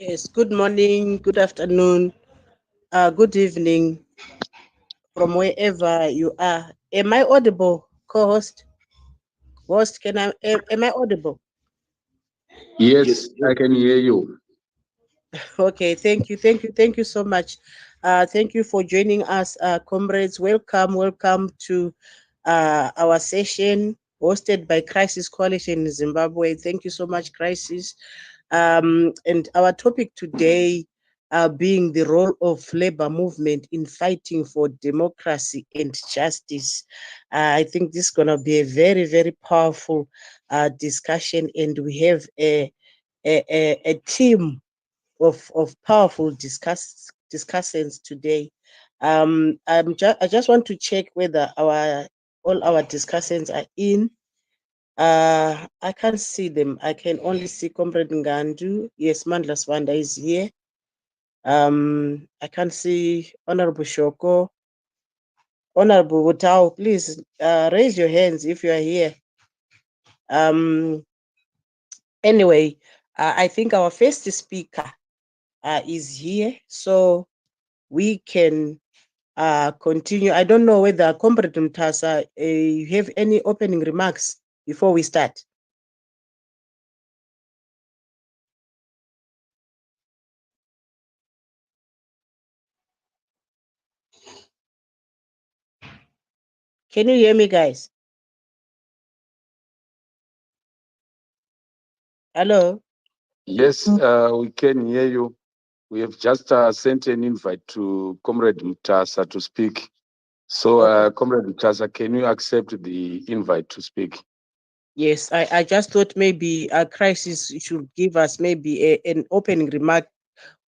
Yes, good morning, good afternoon, good evening from wherever you are. Am I audible, co-host? Host, am I audible? Yes, I can hear you. Okay, thank you so much. Thank you for joining us, comrades. Welcome to our session hosted by Crisis Coalition in Zimbabwe. Thank you so much, Crisis. And our topic today being the role of labor movement in fighting for democracy and justice. I think this is going to be a very, very powerful discussion, and we have a team of powerful discussants today. I just want to check whether our all our discussants are in. I can't see them. I can only see Comrade Ngandu. Yes, Mandla Swanda is here. I can't see Honorable Shoko. Honorable Wutao, please raise your hands if you are here. Um, anyway, I think our first speaker is here, so we can continue. I don't know whether Comrade Mtasa, you have any opening remarks before we start. Can you hear me, guys? Hello. Yes, we can hear you. We have just sent an invite to Comrade Mutasa to speak. So, Okay. Comrade Mutasa, can you accept the invite to speak? Yes, I just thought maybe a crisis should give us maybe an opening remark.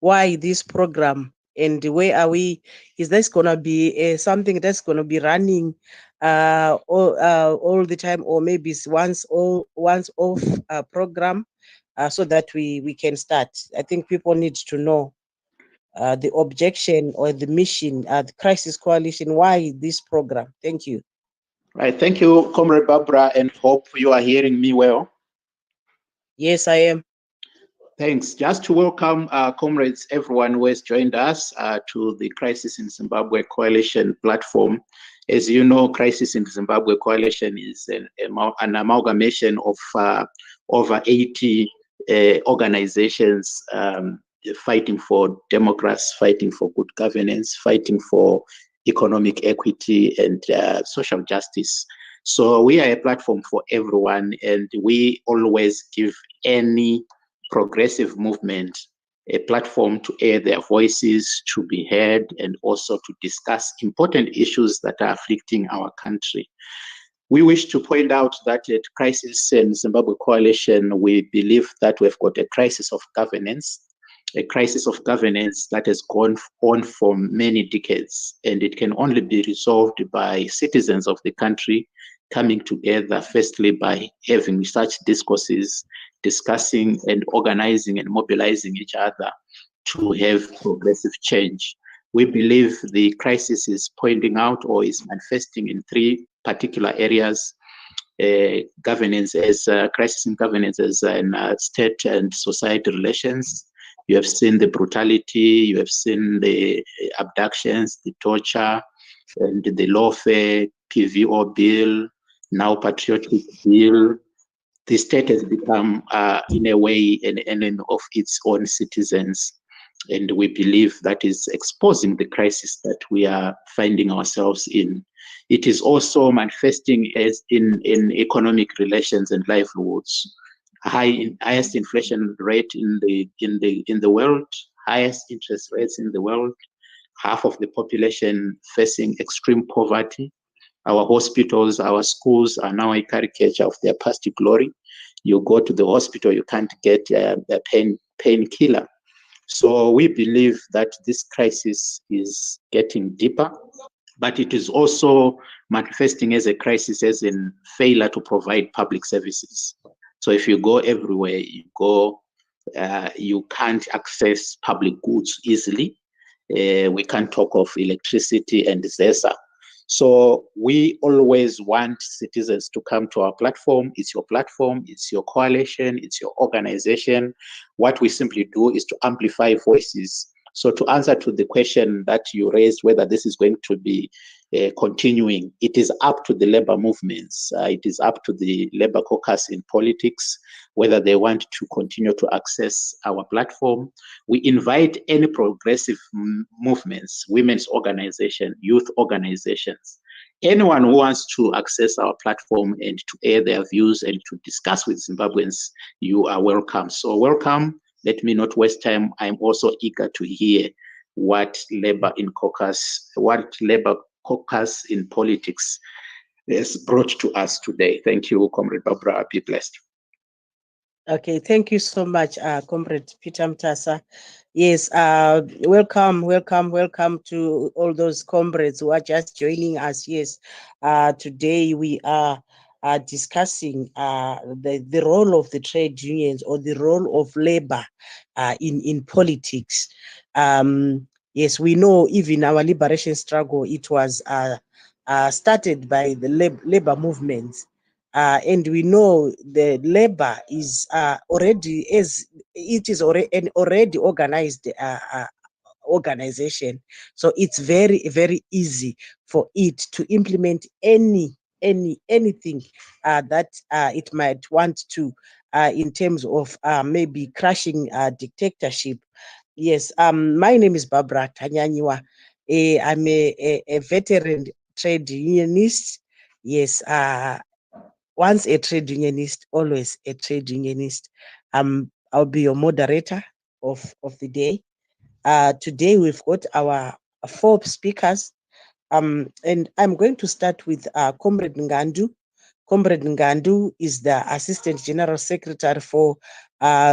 Why this program and where are we? Is this gonna be something that's gonna be running all the time, or maybe it's once off program, so that we can start? I think people need to know the objection or the mission, the crisis coalition. Why this program? Thank you. Right. Thank you, Comrade Barbara, and hope you are hearing me well. Yes, I am. Thanks. Just to welcome comrades, everyone who has joined us to the Crisis in Zimbabwe Coalition platform. As you know, Crisis in Zimbabwe Coalition is an amalgamation of over 80 organizations fighting for democracy, fighting for good governance, fighting for economic equity and social justice. So we are a platform for everyone, and we always give any progressive movement a platform to air their voices, to be heard, and also to discuss important issues that are afflicting our country. We wish to point out that at Crisis in Zimbabwe Coalition, we believe that we've got a crisis of governance, that has gone on for many decades, and it can only be resolved by citizens of the country coming together, firstly by having such discourses, discussing and organizing and mobilizing each other to have progressive change. We believe the crisis is pointing out or is manifesting in three particular areas: governance as crisis in governance as in state and society relations. You have seen the brutality, you have seen the abductions, the torture, and the lawfare PVO bill, now patriotic bill. The state has become, in a way, an enemy of its own citizens. And we believe that is exposing the crisis that we are finding ourselves in. It is also manifesting as in economic relations and livelihoods. Highest inflation rate in the world, highest interest rates in the world, half of the population facing extreme poverty. Our hospitals, our schools are now a caricature of their past glory. You go to the hospital, you can't get a painkiller. So we believe that this crisis is getting deeper, but it is also manifesting as a crisis, as in failure to provide public services. So if you go everywhere you go, you can't access public goods easily. We can't talk of electricity and ZESA. So we always want citizens to come to our platform. It's your platform, it's your coalition, it's your organization. What we simply do is to amplify voices. So to answer to the question that you raised, whether this is going to be continuing, it is up to the labor movements. It is up to the labor caucus in politics, whether they want to continue to access our platform. We invite any progressive movements, women's organization, youth organizations, anyone who wants to access our platform and to air their views and to discuss with Zimbabweans, you are welcome. So welcome. Let me not waste time. I'm also eager to hear what Labor Caucus in politics has brought to us today. Thank you, Comrade Barbra. Be blessed. Okay, thank you so much, Comrade Peter Mtasa. Yes, welcome to all those comrades who are just joining us. Yes, today we are discussing the role of the trade unions or the role of labor in politics. Yes, we know even our liberation struggle, it was started by the labor movements. And we know the labor is already an already organized organization, so it's very easy for it to implement anything that it might want to in terms of maybe crushing dictatorship. Yes, my name is Barbra Tanyanyiwa. I'm a veteran trade unionist. Yes, once a trade unionist, always a trade unionist. I'll be your moderator of the day. Today we've got our 4 speakers, and I'm going to start with Comrade Ngandu. Comrade Ngandu is the Assistant General Secretary for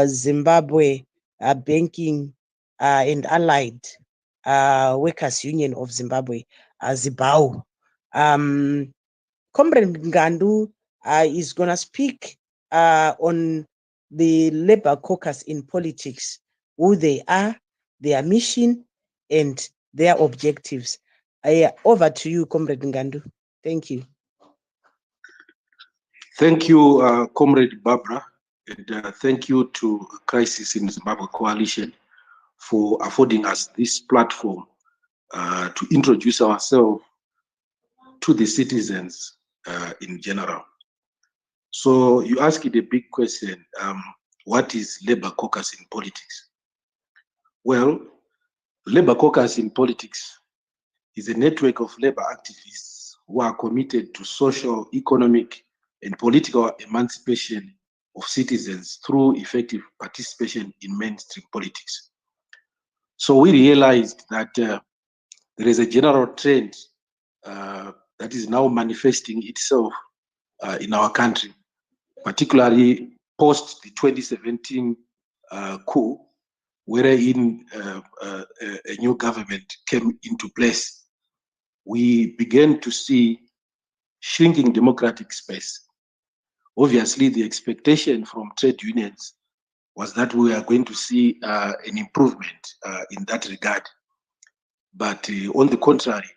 Zimbabwe Banking and Allied Workers Union of Zimbabwe, ZIBAU. Comrade Ngandu is going to speak on the labor caucus in politics, who they are, their mission, and their objectives. Over to you, Comrade Ngandu. Thank you. Thank you, Comrade Barbra, and thank you to Crisis in Zimbabwe Coalition for affording us this platform to introduce ourselves to the citizens in general. So you asked a big question, what is Labor Caucus in politics? Well, Labor Caucus in politics is a network of labor activists who are committed to social, economic, and political emancipation of citizens through effective participation in mainstream politics. So we realized that there is a general trend that is now manifesting itself in our country, particularly post the 2017 coup, wherein a new government came into place. We began to see shrinking democratic space. Obviously, the expectation from trade unions was that we are going to see an improvement in that regard. But on the contrary,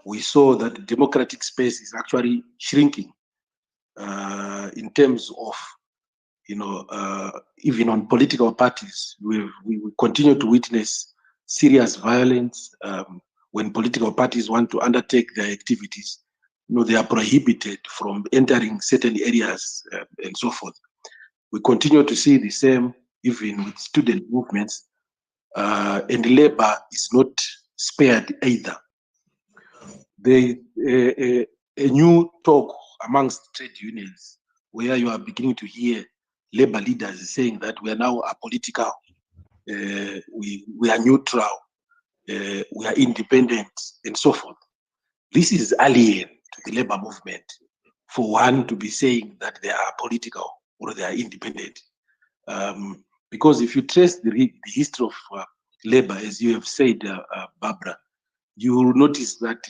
we saw that the democratic space is actually shrinking in terms of, even on political parties. We continue to witness serious violence when political parties want to undertake their activities. They are prohibited from entering certain areas and so forth. We continue to see the same even with student movements, and labor is not spared either. There is a new talk amongst trade unions where you are beginning to hear labor leaders saying that we are now apolitical, we are neutral, we are independent, and so forth. This is alien to the labor movement for one to be saying that they are political or they are independent. Because if you trace the history of labor, as you have said, Barbra, you will notice that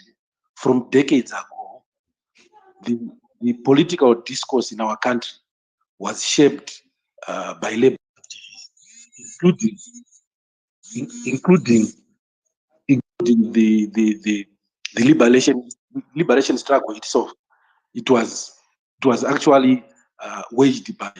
from decades ago, the political discourse in our country was shaped by labor, including the liberation liberation struggle itself, it was actually waged by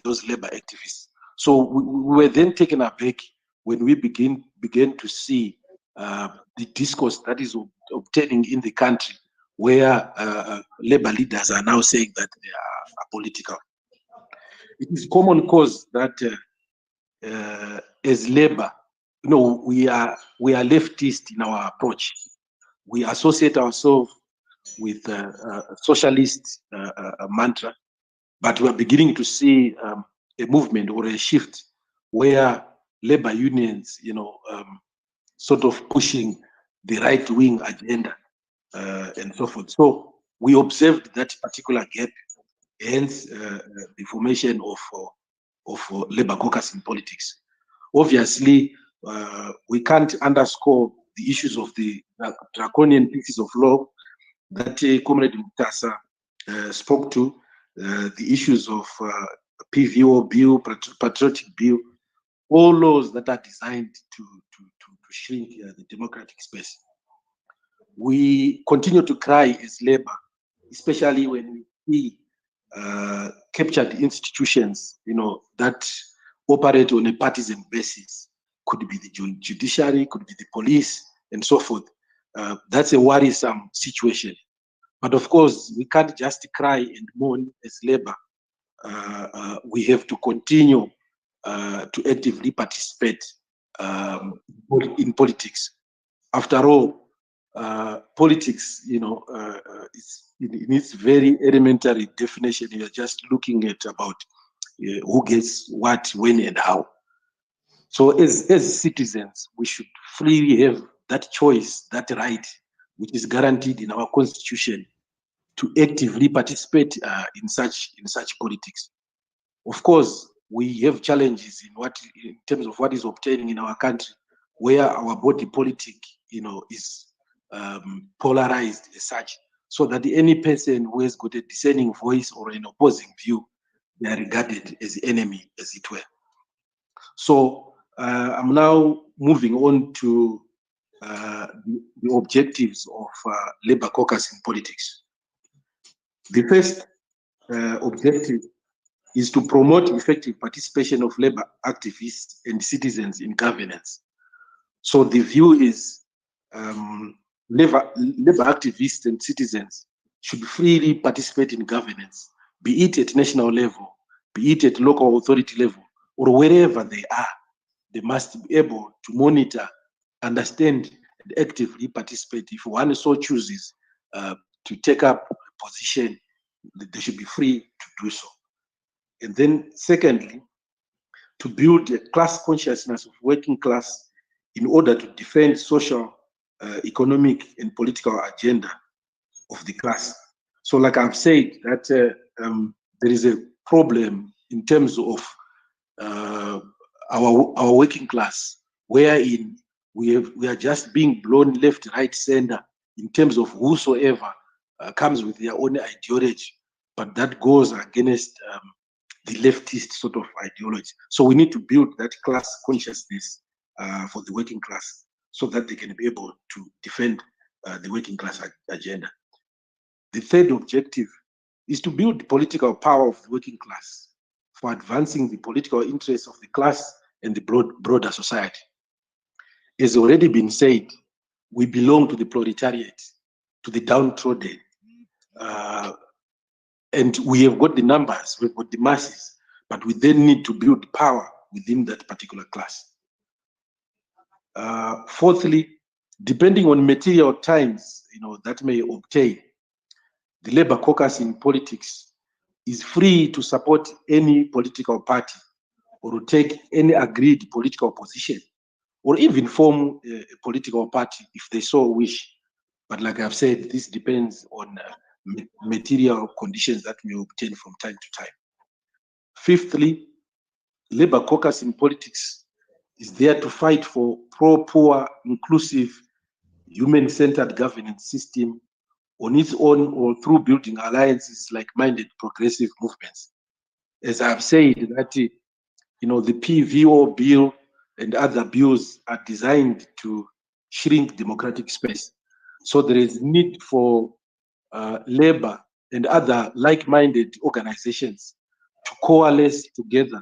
those labor activists. So we were then taken aback when we began to see the discourse that is obtaining in the country, where labor leaders are now saying that they are apolitical. It is common cause that as labor, we are leftist in our approach. We associate ourselves with socialist mantra, but we are beginning to see a movement or a shift where labor unions, sort of pushing the right-wing agenda and so forth. So we observed that particular gap, hence the formation of labor caucus in politics. Obviously, we can't underscore the issues of the draconian pieces of law that Comrade Mutasa spoke to, the issues of PVO bill, patriotic bill, all laws that are designed to shrink the democratic space. We continue to cry as labor, especially when we see captured institutions, that operate on a partisan basis. Could be the judiciary, could be the police, and so forth. That's a worrisome situation. But of course, we can't just cry and mourn as labor. We have to continue to actively participate in politics. After all, politics, it's in its very elementary definition, you're just looking at about who gets what, when, and how. So as citizens, we should freely have that choice, that right, which is guaranteed in our constitution, to actively participate in such politics. Of course, we have challenges in terms of what is obtaining in our country, where our body politic, is polarized as such, so that any person who has got a dissenting voice or an opposing view, they are regarded as the enemy, as it were. So I'm now moving on to the objectives of labor caucus in politics. The first objective is to promote effective participation of labor activists and citizens in governance. So the view is labor activists and citizens should freely participate in governance, be it at national level, be it at local authority level, or wherever they are. They must be able to monitor, understand, and actively participate. If one so chooses to take up a position, they should be free to do so. And then secondly, to build a class consciousness of working class in order to defend social, economic, and political agenda of the class. So like I've said, that there is a problem in terms of our working class, wherein we are just being blown left, right, center in terms of whosoever comes with their own ideology, but that goes against the leftist sort of ideology. So we need to build that class consciousness for the working class, so that they can be able to defend the working class agenda. The third objective is to build the political power of the working class for advancing the political interests of the class and the broader society. As already been said, we belong to the proletariat, to the downtrodden, and we have got the numbers, we've got the masses, but we then need to build power within that particular class. Fourthly, depending on material times that may obtain, the labor caucus in politics is free to support any political party or to take any agreed political position, or even form a political party if they so wish. But like I've said, this depends on material conditions that we obtain from time to time. Fifthly, labor caucus in politics is there to fight for pro-poor, inclusive, human-centered governance system on its own or through building alliances like-minded progressive movements. As I've said, that the PVO bill and other bills are designed to shrink democratic space. So there is need for labor and other like-minded organizations to coalesce together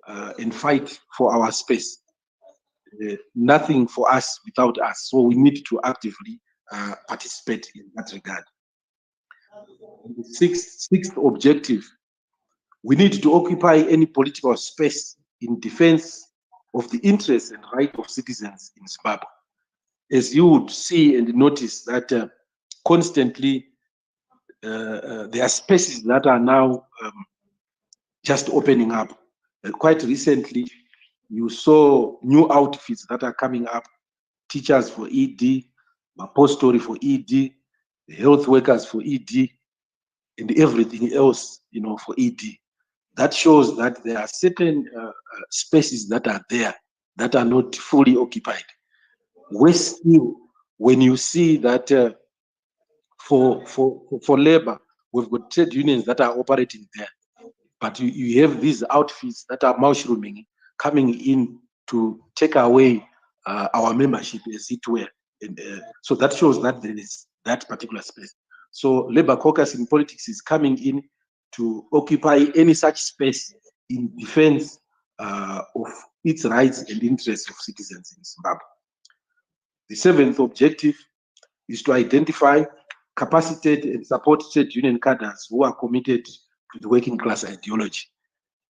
and fight for our space. Nothing for us without us. So we need to actively participate in that regard. The sixth objective, we need to occupy any political space in defense of the interests and rights of citizens in Zimbabwe. As you would see and notice that constantly there are spaces that are now just opening up. Quite recently, you saw new outfits that are coming up, teachers for ED, apostolate for ED, health workers for ED, and everything else, for ED. That shows that there are certain spaces that are there that are not fully occupied. Worse still, when you see that for labor, we've got trade unions that are operating there, but you have these outfits that are mushrooming, coming in to take away our membership, as it were. And, so that shows that there is that particular space. So Labour Caucus in Politics is coming in to occupy any such space in defense of its rights and interests of citizens in Zimbabwe. The seventh objective is to identify, capacitate, and support trade union cadres who are committed to the working class ideology.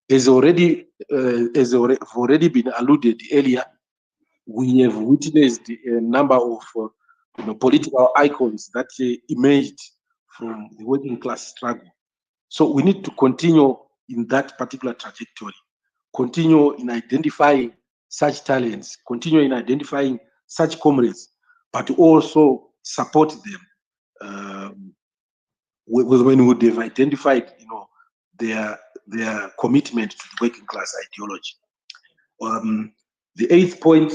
As already been alluded earlier, we have witnessed a number of political icons that emerged from the working class struggle. So we need to continue in that particular trajectory, continue in identifying such talents, continue in identifying such comrades, but also support them when we have identified, their commitment to the working class ideology. The eighth point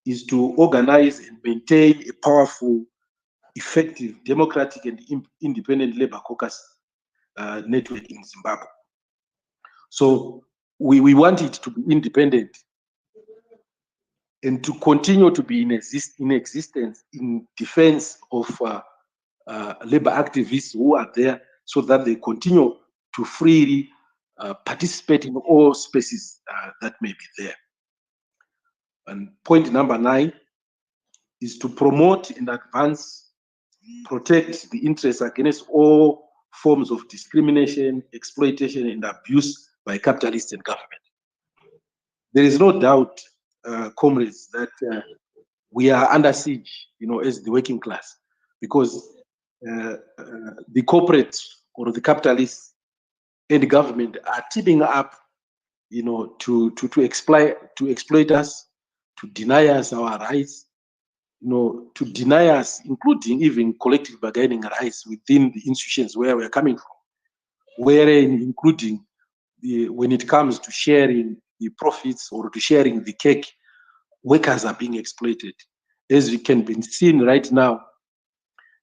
is to organize and maintain a powerful, effective, democratic, and independent labor caucus network in Zimbabwe. So we want it to be independent and to continue to be in existence in defense of labor activists who are there, so that they continue to freely participate in all spaces that may be there. And point number 9 is to promote and advance, protect the interests against all forms of discrimination, exploitation, and abuse by capitalists and government. There is no doubt, comrades, that we are under siege, as the working class, because the corporates or the capitalists and the government are teaming up, to exploit us, to deny us our rights, to deny us, including even collective bargaining rights within the institutions where we're coming from, wherein including when it comes to sharing the profits or to sharing the cake, workers are being exploited. As we can be seen right now,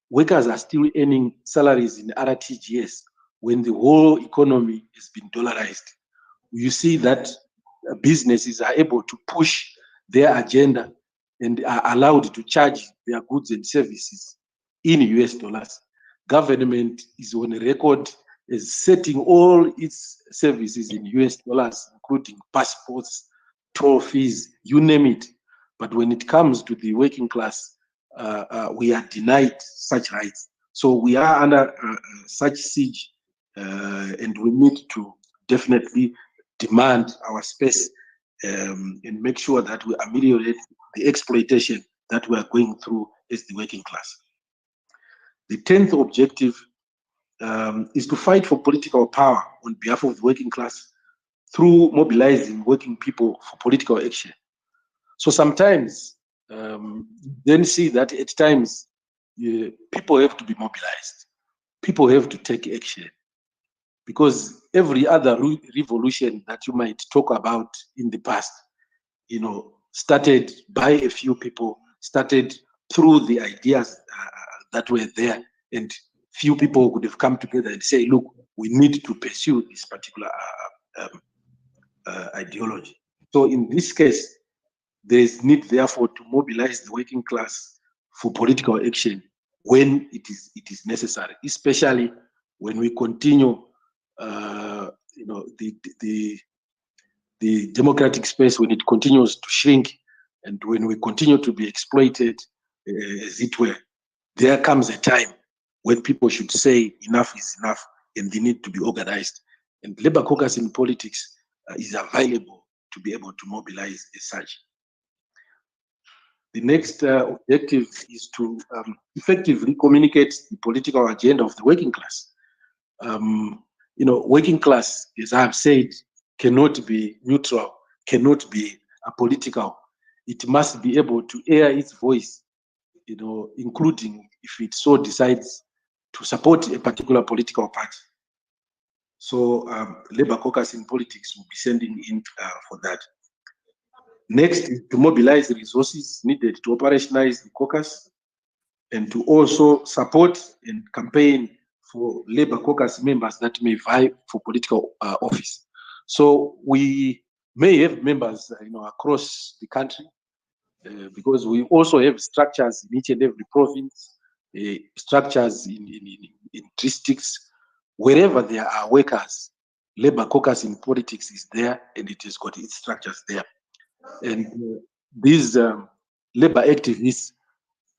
workers are still earning salaries in RTGS when the whole economy has been dollarized. You see that businesses are able to push their agenda and are allowed to charge their goods and services in US dollars. Government is on record as setting all its services in US dollars, including passports, toll fees, you name it. But when it comes to the working class, we are denied such rights. So we are under such siege, and we need to definitely demand our space and make sure that we ameliorate the exploitation that we are going through as the working class. The 10th objective is to fight for political power on behalf of the working class through mobilizing working people for political action. So sometimes, then see that at times, people have to be mobilized. People have to take action. Because every other revolution that you might talk about in the past, started by a few people, started through the ideas that were there, and few people could have come together and say, look, we need to pursue this particular ideology. So in this case, there is need, therefore, to mobilize the working class for political action when it is necessary, especially when we continue, the democratic space, when it continues to shrink, and when we continue to be exploited, as it were. There comes a time when people should say enough is enough, and they need to be organized. And Labour caucus in politics is available to be able to mobilize as such. The next objective is to effectively communicate the political agenda of the working class. Working class, as I have said, cannot be neutral, cannot be apolitical. It must be able to air its voice, including if it so decides to support a particular political party. So Labour caucus in politics will be sending in for that. Next is to mobilize the resources needed to operationalize the caucus and to also support and campaign for Labour caucus members that may vie for political office. So we may have members, across the country, because we also have structures in each and every province, structures in districts. Wherever there are workers, Labour caucus in politics is there, and it has got its structures there. And these Labour activists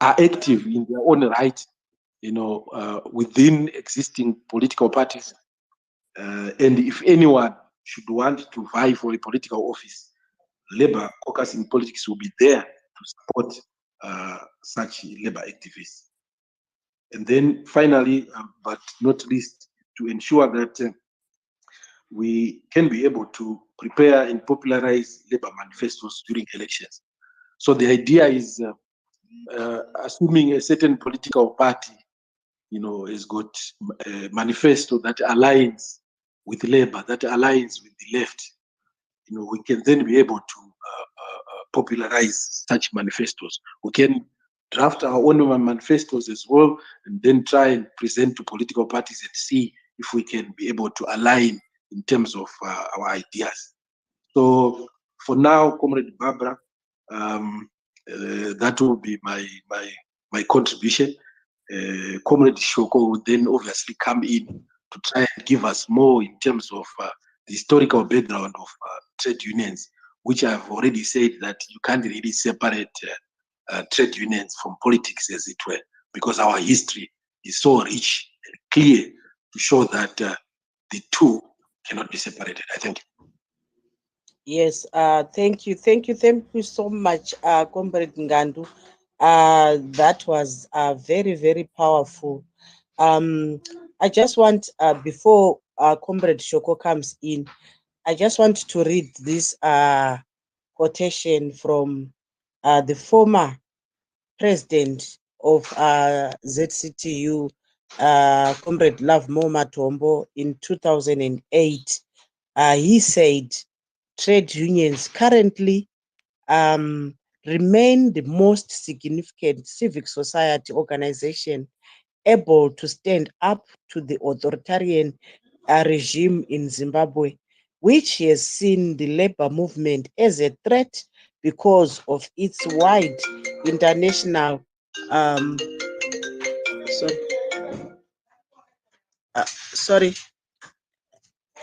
are active in their own right, within existing political parties. And if anyone should want to vie for a political office, Labour caucus in politics will be there to support such Labour activists. And then finally, but not least, to ensure that we can be able to prepare and popularize Labour manifestos during elections. So the idea is, assuming a certain political party, has got a manifesto that aligns with Labour, that aligns with the left, we can then be able to popularize such manifestos. We can draft our own manifestos as well, and then try and present to political parties and see if we can be able to align in terms of our ideas. So for now, Comrade Barbara, that will be my contribution. Comrade Shoko would then obviously come in to try and give us more in terms of the historical background of trade unions, which I've already said that you can't really separate trade unions from politics, as it were, because our history is so rich and clear to show that the two cannot be separated. I thank you. Yes, thank you so much, Comrade Ngandu. That was very, very powerful. I just want, before Comrade Shoko comes in, I just want to read this quotation from the former president of ZCTU, Comrade Love Matombo, in 2008. He said, trade unions currently remain the most significant civic society organization able to stand up to the authoritarian regime in Zimbabwe, which has seen the labor movement as a threat because of its wide international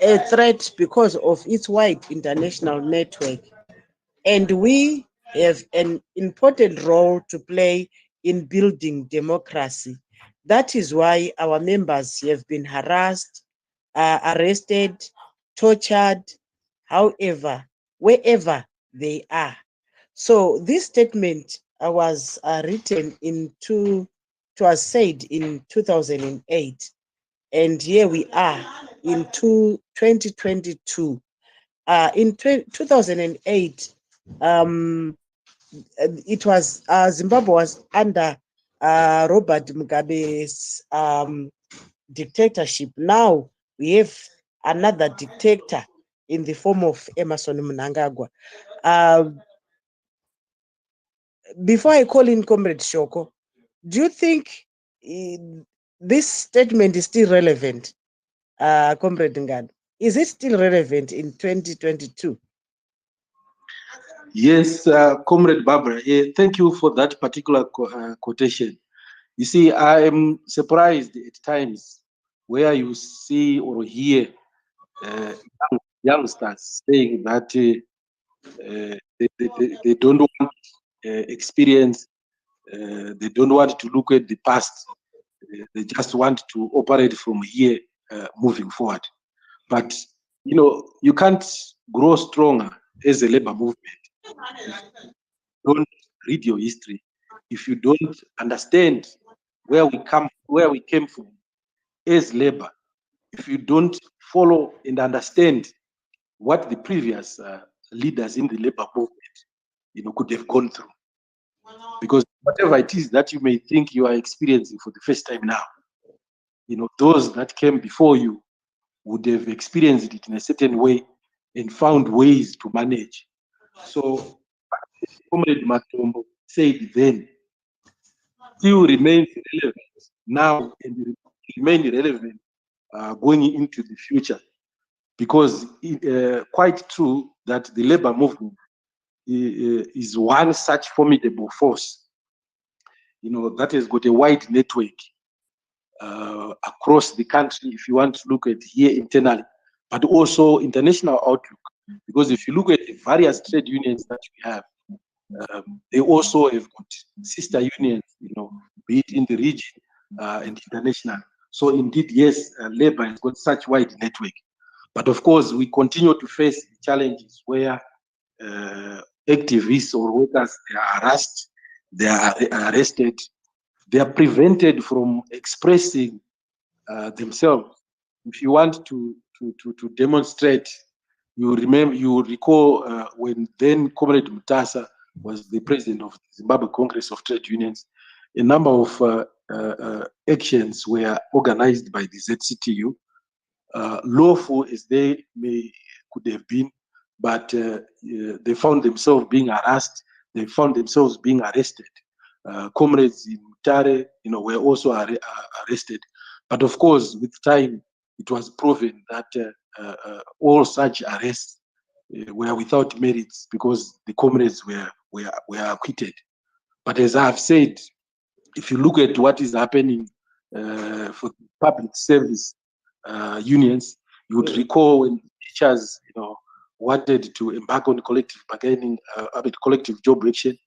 a threat because of its wide international network. And we have an important role to play in building democracy. That is why our members have been harassed, arrested, tortured, however, wherever they are. So this statement was written it was said in 2008. And here we are in 2022. In 2008, it was Zimbabwe was under Robert Mugabe's dictatorship. Now we have another dictator in the form of Emerson Mnangagwa. Before I call in Comrade Shoko, do you think this statement is still relevant, Comrade Ngad? Is it still relevant in 2022? Yes, Comrade Barbara, thank you for that particular quotation. You see, I am surprised at times where you see or hear youngsters saying that they don't want experience, they don't want to look at the past, they just want to operate from here moving forward. But, you know, you can't grow stronger as a labor movement if you don't read your history, if you don't understand where we came from as labor, if you don't follow and understand what the previous leaders in the labor movement, you know, could have gone through. Because whatever it is that you may think you are experiencing for the first time now, you know, those that came before you would have experienced it in a certain way and found ways to manage. So, Comrade Matombo said then, still remains relevant now and remain relevant going into the future. Because quite true that the labor movement is one such formidable force, you know, that has got a wide network across the country, if you want to look at here internally, but also international outlook. Because if you look at the various trade unions that we have, they also have got sister unions, you know, be it in the region and international. So indeed, yes, labor has got such wide network. But of course, we continue to face challenges where activists or workers, they are harassed, they are arrested, they are prevented from expressing themselves. If you want to demonstrate, you recall when then Comrade Mutasa was the president of the Zimbabwe Congress of Trade Unions, a number of actions were organized by the ZCTU, lawful as they could have been, but they found themselves being harassed, they found themselves being arrested. Comrades in Mutare, you know, were also arrested. But of course, with time, it was proven that all such arrests were without merits because the comrades were acquitted. But as I have said, if you look at what is happening for public service unions, you would recall when teachers, you know, wanted to embark on collective bargaining, collective job action,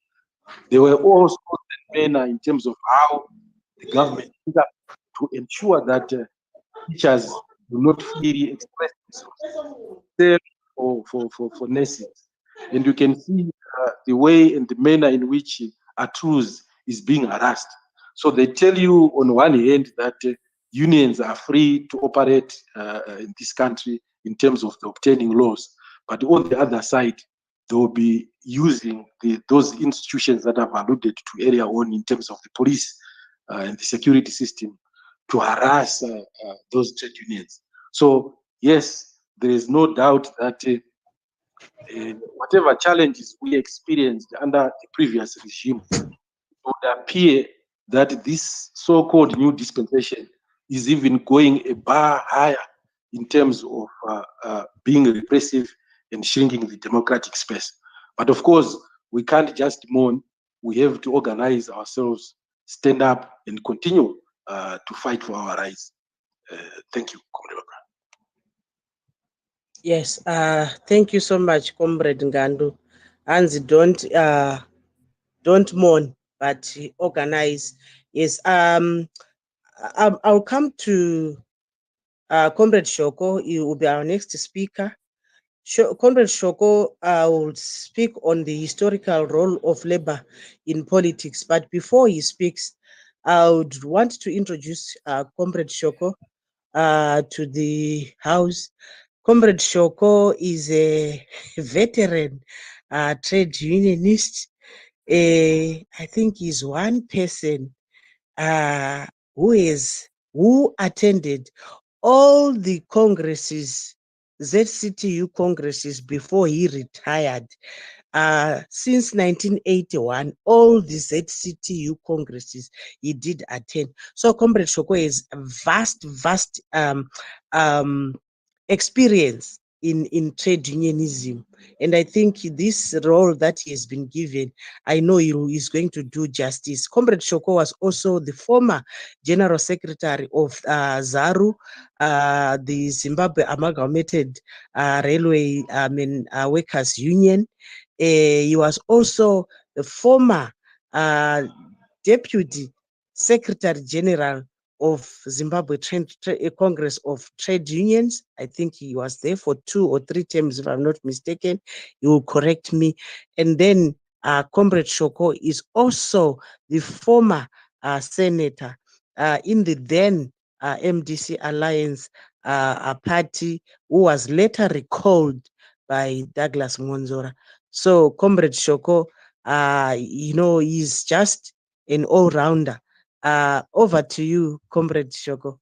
they were also manner in terms of how the government to ensure that teachers do not freely express themselves for nurses. And you can see the way and the manner in which Atruz is being harassed. So they tell you on one hand that unions are free to operate in this country in terms of the obtaining laws. But on the other side, they will be using those institutions that I've alluded to earlier on in terms of the police and the security system to harass those trade unions. So yes, there is no doubt that whatever challenges we experienced under the previous regime, it would appear that this so-called new dispensation is even going a bar higher in terms of being repressive and shrinking the democratic space. But of course, we can't just mourn. We have to organize ourselves, stand up, and continue to fight for our rights. Thank you, Comrade. Yes, thank you so much, Comrade Ngandu. Hansi, don't mourn, but organize. Yes, I'll come to Comrade Shoko. He will be our next speaker. Comrade Shoko will speak on the historical role of labor in politics. But before he speaks, I would want to introduce Comrade Shoko to the House. Comrade Shoko is a veteran trade unionist. I think he's one person who attended all the congresses, ZCTU congresses, before he retired. Since 1981, all the ZCTU congresses he did attend. So Comrade Shoko has vast experience in trade unionism. And I think this role that he has been given, I know he is going to do justice. Comrade Shoko was also the former General Secretary of ZARU, the Zimbabwe Amalgamated Railway Workers Union. He was also the former Deputy Secretary General of Zimbabwe Congress of Trade Unions. I think he was there for 2 or 3 terms, if I'm not mistaken. He will correct me. And then Comrade Shoko is also the former senator in the then MDC Alliance party, who was later recalled by Douglas Monzora. So Comrade Shoko, he's just an all-rounder. Over to you, Comrade Shoko.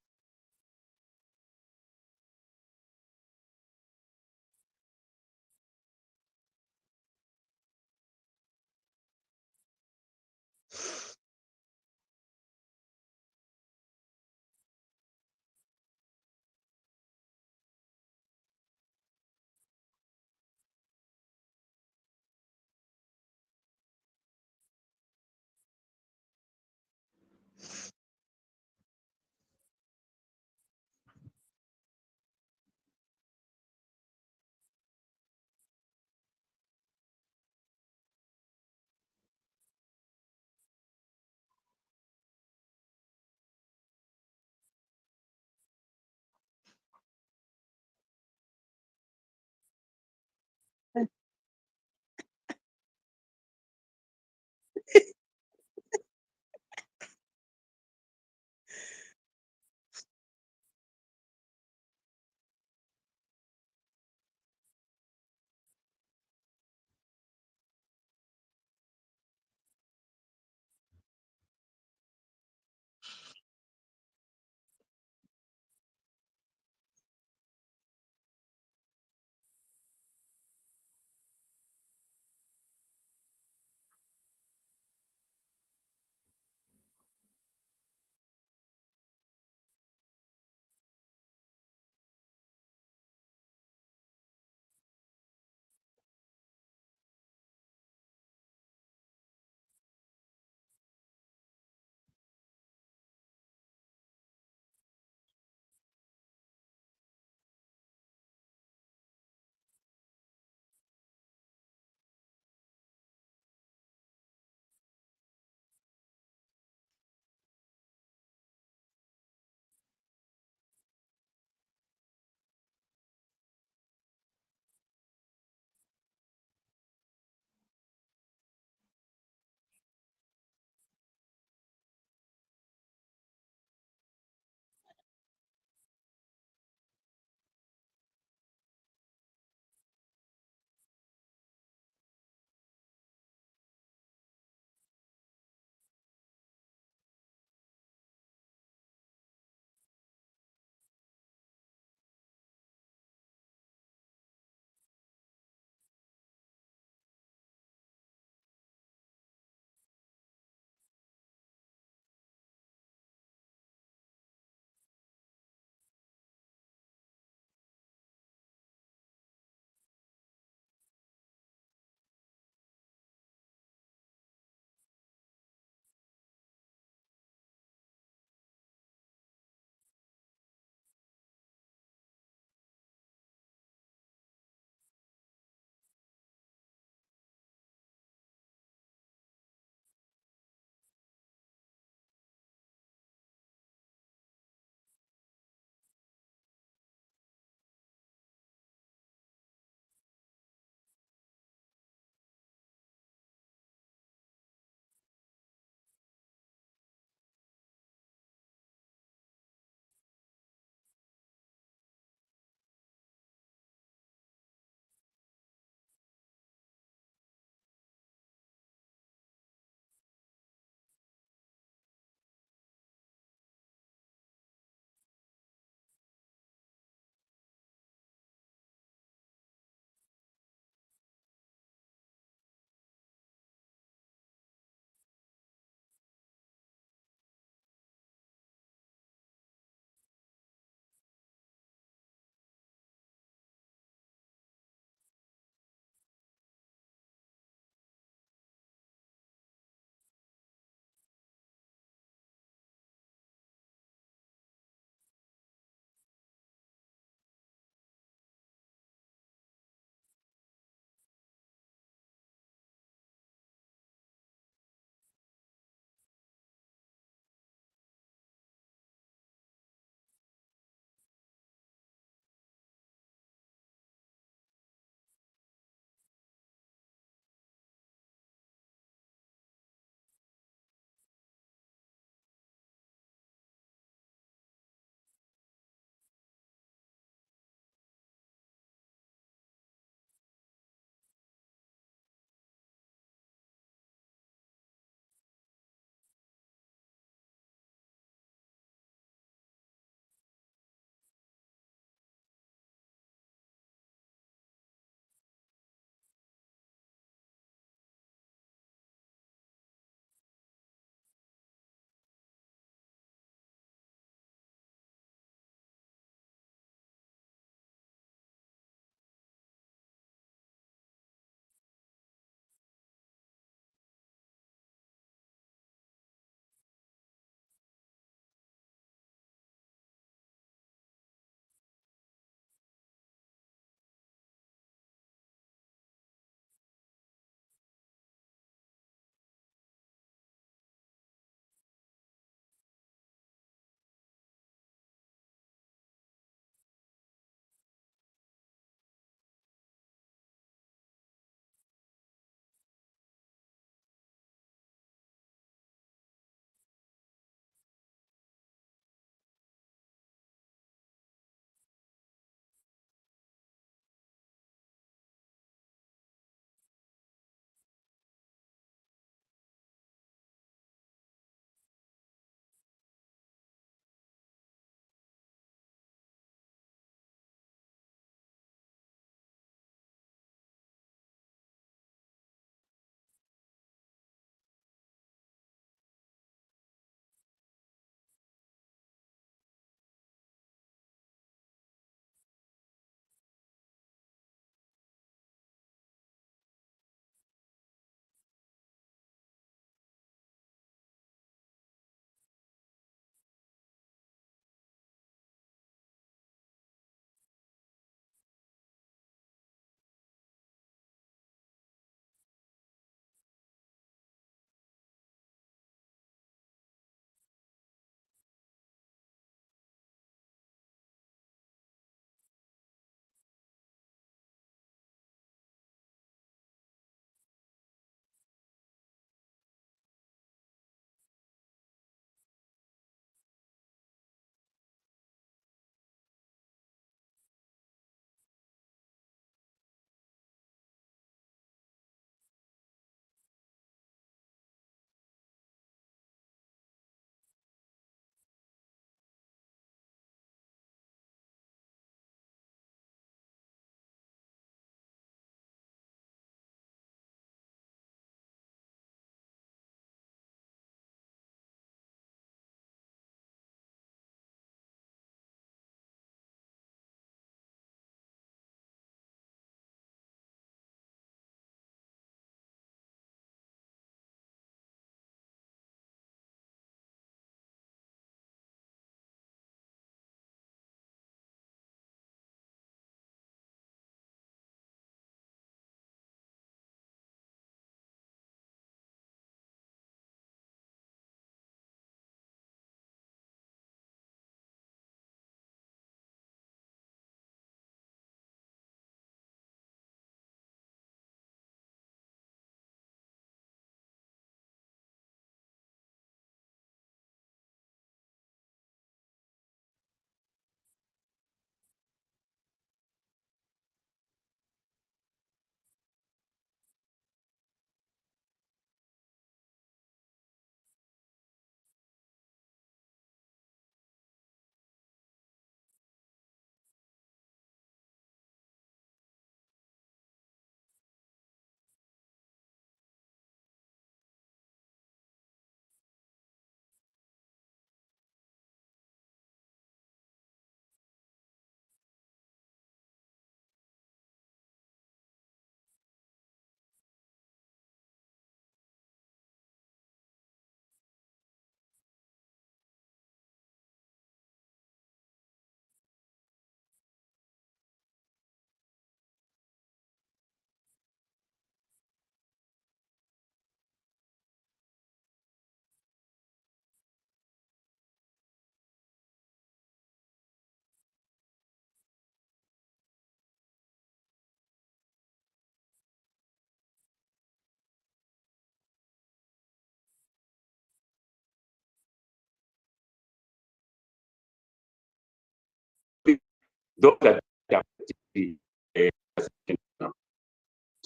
those that are affected,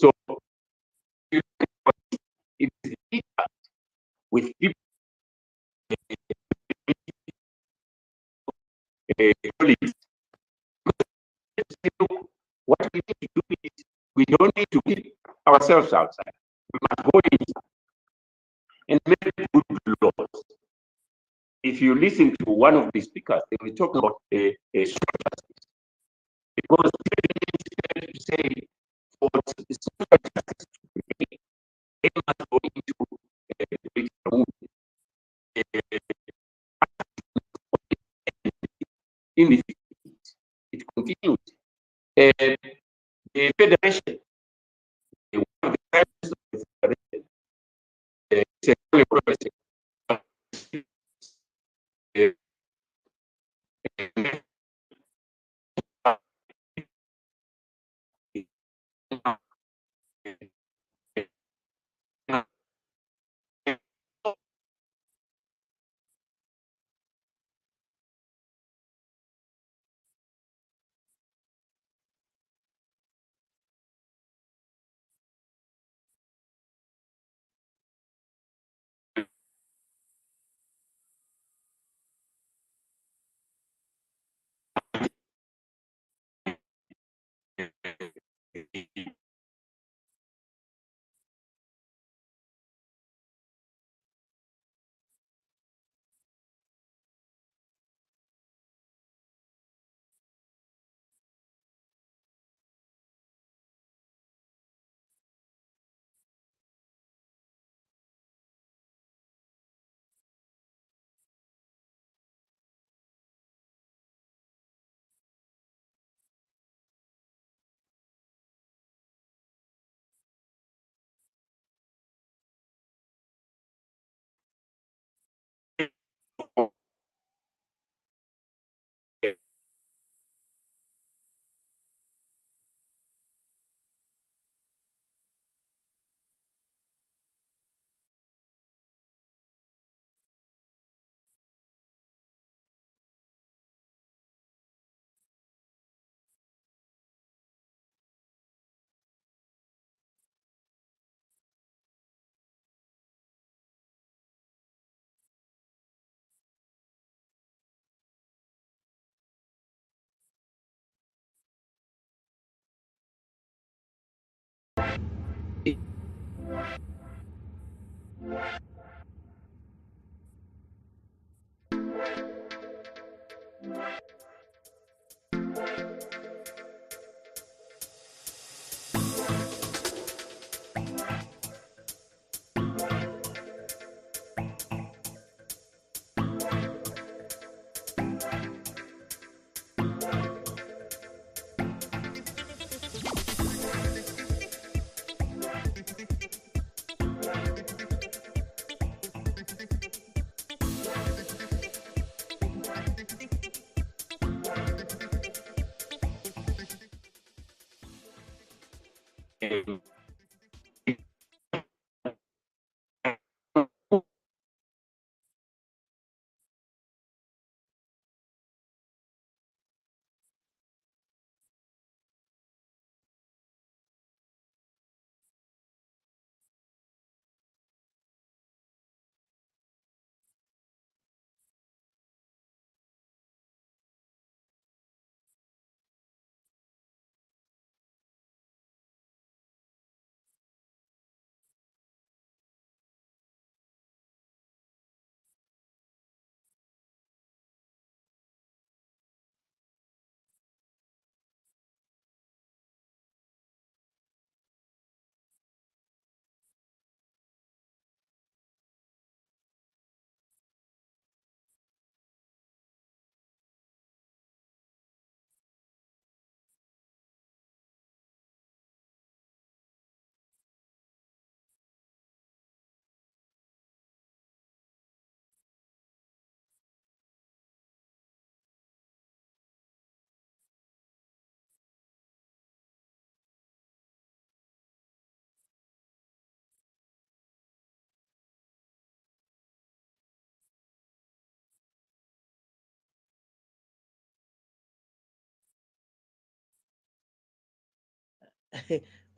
so it is with people colleagues. What we need to do is we don't need to keep ourselves outside. We must go inside and make good laws. If you listen to one of the speakers, they were talking about a social justice. Because to say for social justice to be made, they must go into the movement. In the it continues. The federation, one of the presidents of the federation, Secretary of Progress,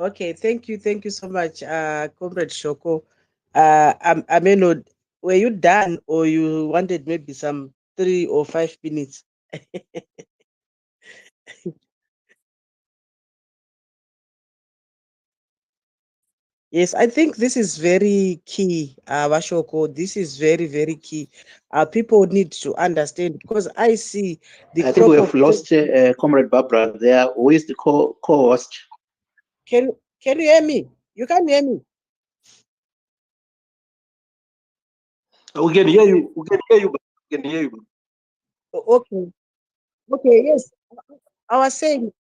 Okay, thank you so much, Comrade Shoko. I may not, were you done or you wanted maybe some 3 or 5 minutes? Yes, I think this is very key, Washoko. This is very, very key. People need to understand because I see the I think we crop have of. lost Comrade Barbara there. Who is the co-host? Can you hear me? You can hear me. We can hear you. We can hear you. We can hear you. Okay, okay, yes. I was saying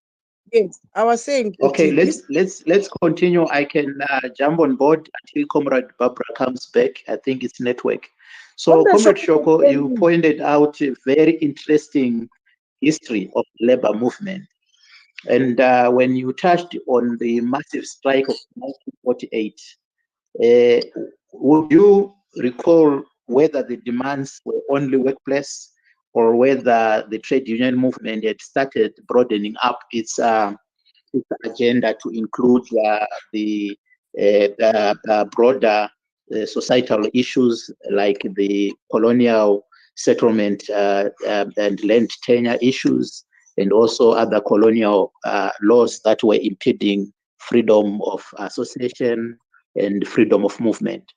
yes. I was saying that Okay, this. let's continue. I can jump on board until Comrade Barbara comes back. I think it's network. So, Comrade Comrade Shoko can Shoko, hear you me. pointed out a very interesting history of labor movement. And when you touched on the massive strike of 1948, would you recall whether the demands were only workplace or whether the trade union movement had started broadening up its agenda to include the broader societal issues like the colonial settlement and land tenure issues, and also other colonial laws that were impeding freedom of association and freedom of movement?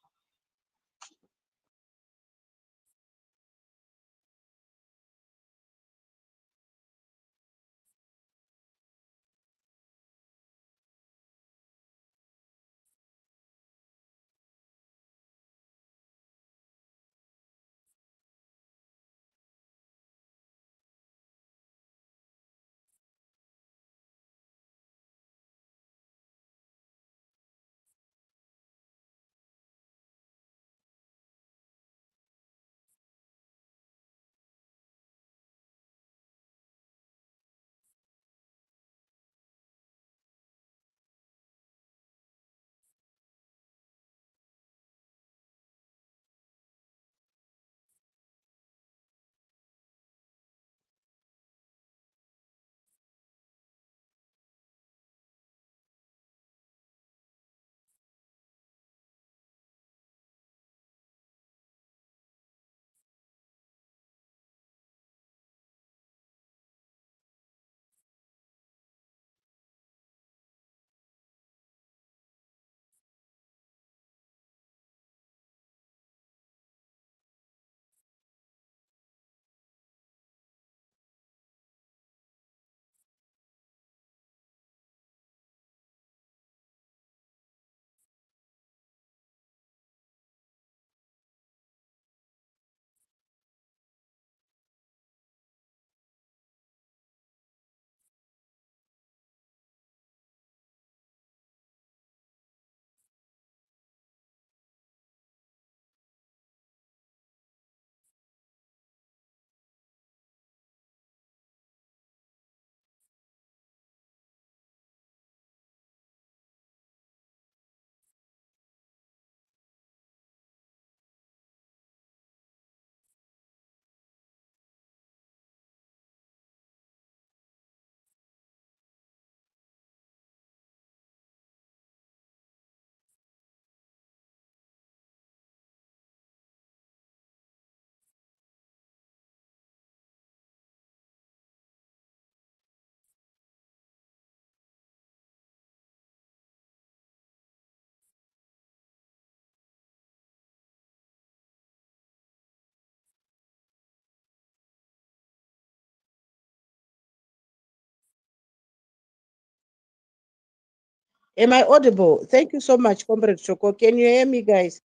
Am I audible? Thank you so much, Comrade Shoko. Can you hear me, guys?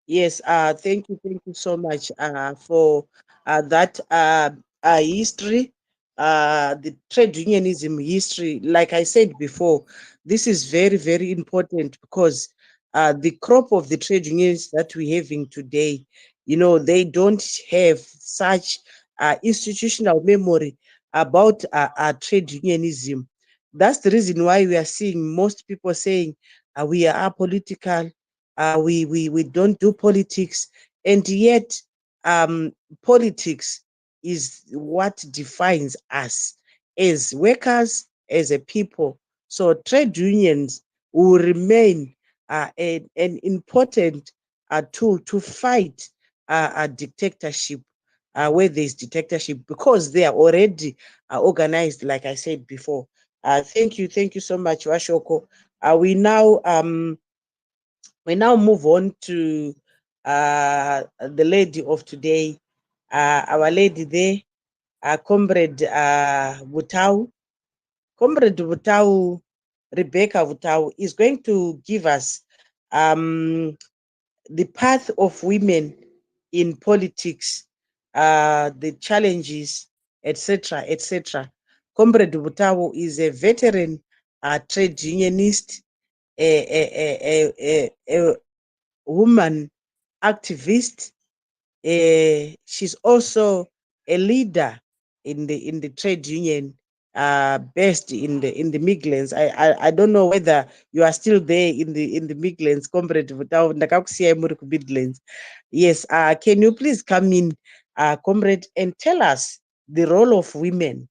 Yes, thank you so much for that history, the trade unionism history. Like I said before, this is very, very important because the crop of the trade unions that we're having today, they don't have such institutional memory about trade unionism. That's the reason why we are seeing most people saying we are apolitical, we don't do politics, and yet um, politics is what defines us. as workers, as a people. So trade unions will remain an important tool to fight a dictatorship where there's dictatorship, because they are already organized, like I said before. Thank you so much, Washoko. We now move on to the lady of today, our lady there, Comrade Butau. Comrade Butau, Rebecca Butau, is going to give us the path of women in politics, the challenges, etc., etc. Comrade Butau is a veteran trade unionist, a woman activist. She's also a leader in the trade union based in the Midlands. I don't know whether you are still there in the Midlands, Comrade Butau. Ndakakusiya muri ku Midlands. Yes, can you please come in, Comrade, and tell us the role of women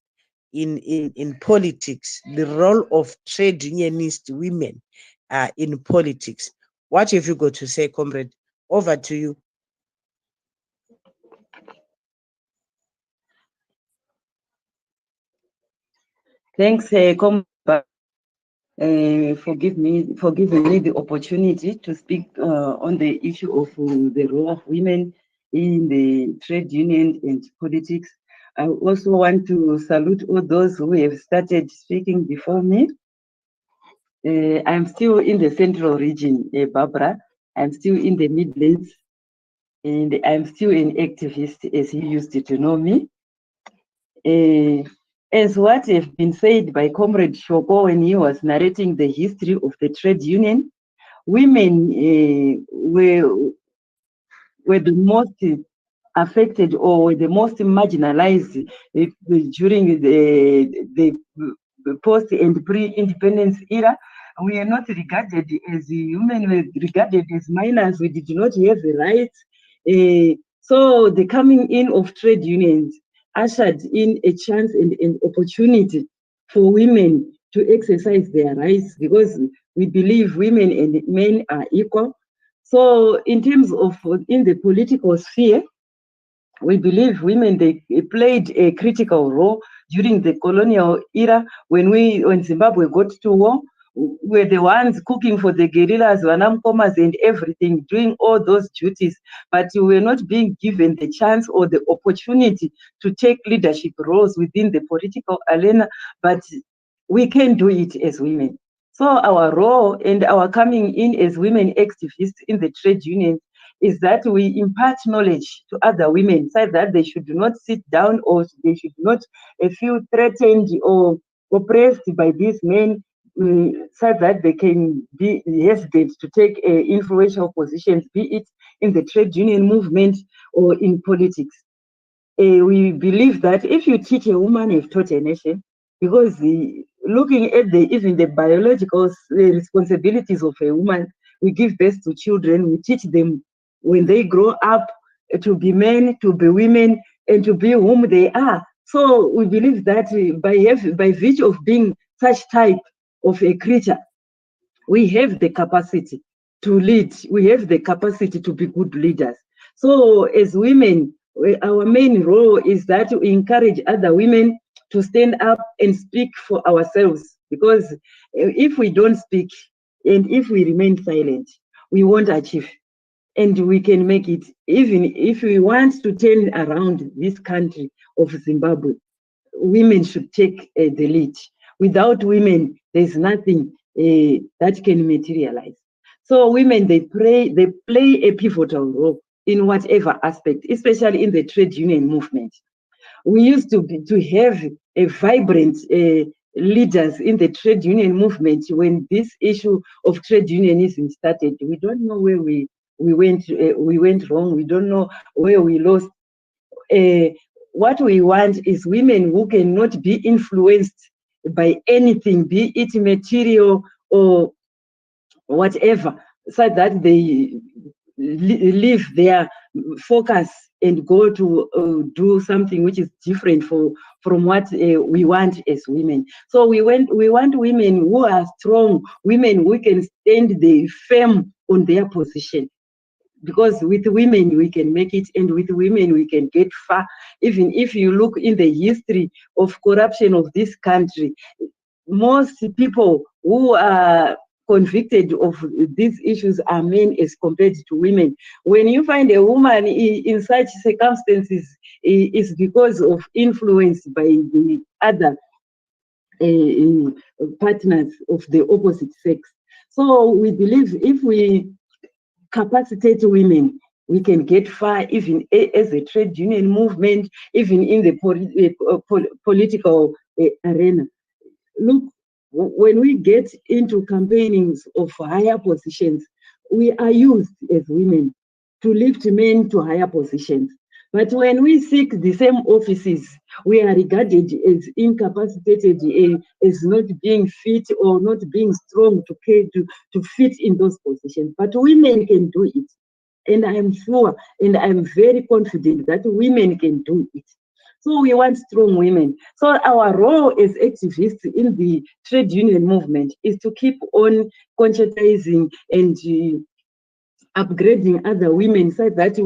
in politics, the role of trade unionist women in politics. What have you got to say, Comrade? Over to you. Thanks, for giving me the opportunity to speak on the issue of the role of women in the trade union and politics. I also want to salute all those who have started speaking before me. I'm still in the central region, Barbara. I'm still in the Midlands, and I'm still an activist, as you used to know me. As what have been said by Comrade Shoko when he was narrating the history of the trade union, women were the most affected or the most marginalized during the post and pre-independence era. We are not regarded as women, were regarded as minors. We did not have the rights. So the coming in of trade unions ushered in a chance and an opportunity for women to exercise their rights, because we believe women and men are equal. So in terms of in the political sphere, we believe women, they played a critical role during the colonial era. When Zimbabwe got to war, we're the ones cooking for the guerrillas, Wanamkomas and everything, doing all those duties, but we were not being given the chance or the opportunity to take leadership roles within the political arena, but we can do it as women. So our role and our coming in as women activists in the trade union is that we impart knowledge to other women so that they should not sit down or they should not feel threatened or oppressed by these men, so that they can be hesitant to take influential positions, be it in the trade union movement or in politics. We believe that if you teach a woman, you've taught a nation, because looking at even the biological responsibilities of a woman, we give birth to children, we teach them when they grow up to be men, to be women, and to be whom they are. So we believe that by virtue of being such type of a creature, we have the capacity to lead. We have the capacity to be good leaders. So as women, our main role is that we encourage other women to stand up and speak for ourselves, because if we don't speak and if we remain silent, we won't achieve. And we can make it. Even if we want to turn around this country of Zimbabwe, women should take the lead. Without women, there's nothing that can materialize. So women, they play a pivotal role in whatever aspect, especially in the trade union movement. We used to have a vibrant leaders in the trade union movement when this issue of trade unionism started. We don't know where we went wrong. We don't know where we lost. What we want is women who cannot be influenced by anything, be it material or whatever, so that they leave their focus and go to do something which is different from what we want as women. So we want women who are strong, women who can stand the firm on their position. Because with women we can make it, and with women we can get far. Even if you look in the history of corruption of this country, most people who are convicted of these issues are men as compared to women. When you find a woman in such circumstances, it's because of influence by the other partners of the opposite sex. So we believe if we capacitate women, we can get far, even as a trade union movement, even in the political arena. Look, when we get into campaignings of higher positions, we are used as women to lift men to higher positions. But when we seek the same offices, we are regarded as incapacitated, as not being fit or not being strong to fit in those positions. But women can do it. And I am sure, and I am very confident that women can do it. So we want strong women. So our role as activists in the trade union movement is to keep on conscientizing and upgrading other women so that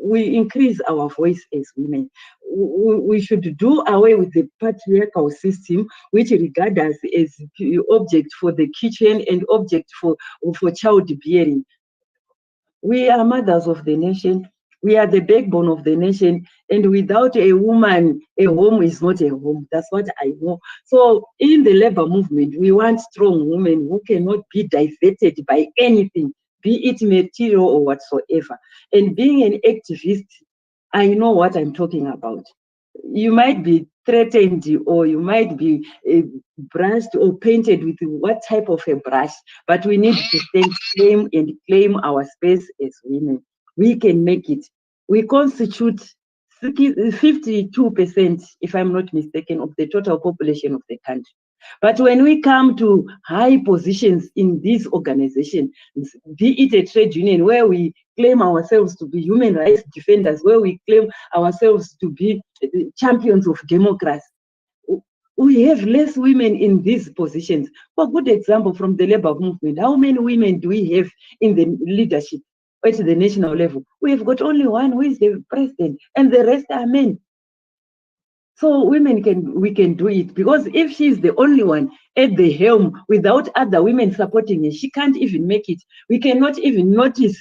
we increase our voice as women. We should do away with the patriarchal system, which regards us as object for the kitchen and object for childbearing. We are mothers of the nation. We are the backbone of the nation. And without a woman, a home is not a home. That's what I know. So in the labor movement, we want strong women who cannot be diverted by anything, be it material or whatsoever. And being an activist, I know what I'm talking about. You might be threatened, or you might be brushed or painted with what type of a brush, but we need to stand firm and claim our space as women. We can make it. We constitute 52%, if I'm not mistaken, of the total population of the country. But when we come to high positions in this organization, be it a trade union where we claim ourselves to be human rights defenders, where we claim ourselves to be champions of democracy, we have less women in these positions. For a good example, from the labor movement, how many women do we have in the leadership at the national level? We have got only one, who is the president, and the rest are men. So we can do it, because if she's the only one at the helm without other women supporting her, she can't even make it. We cannot even notice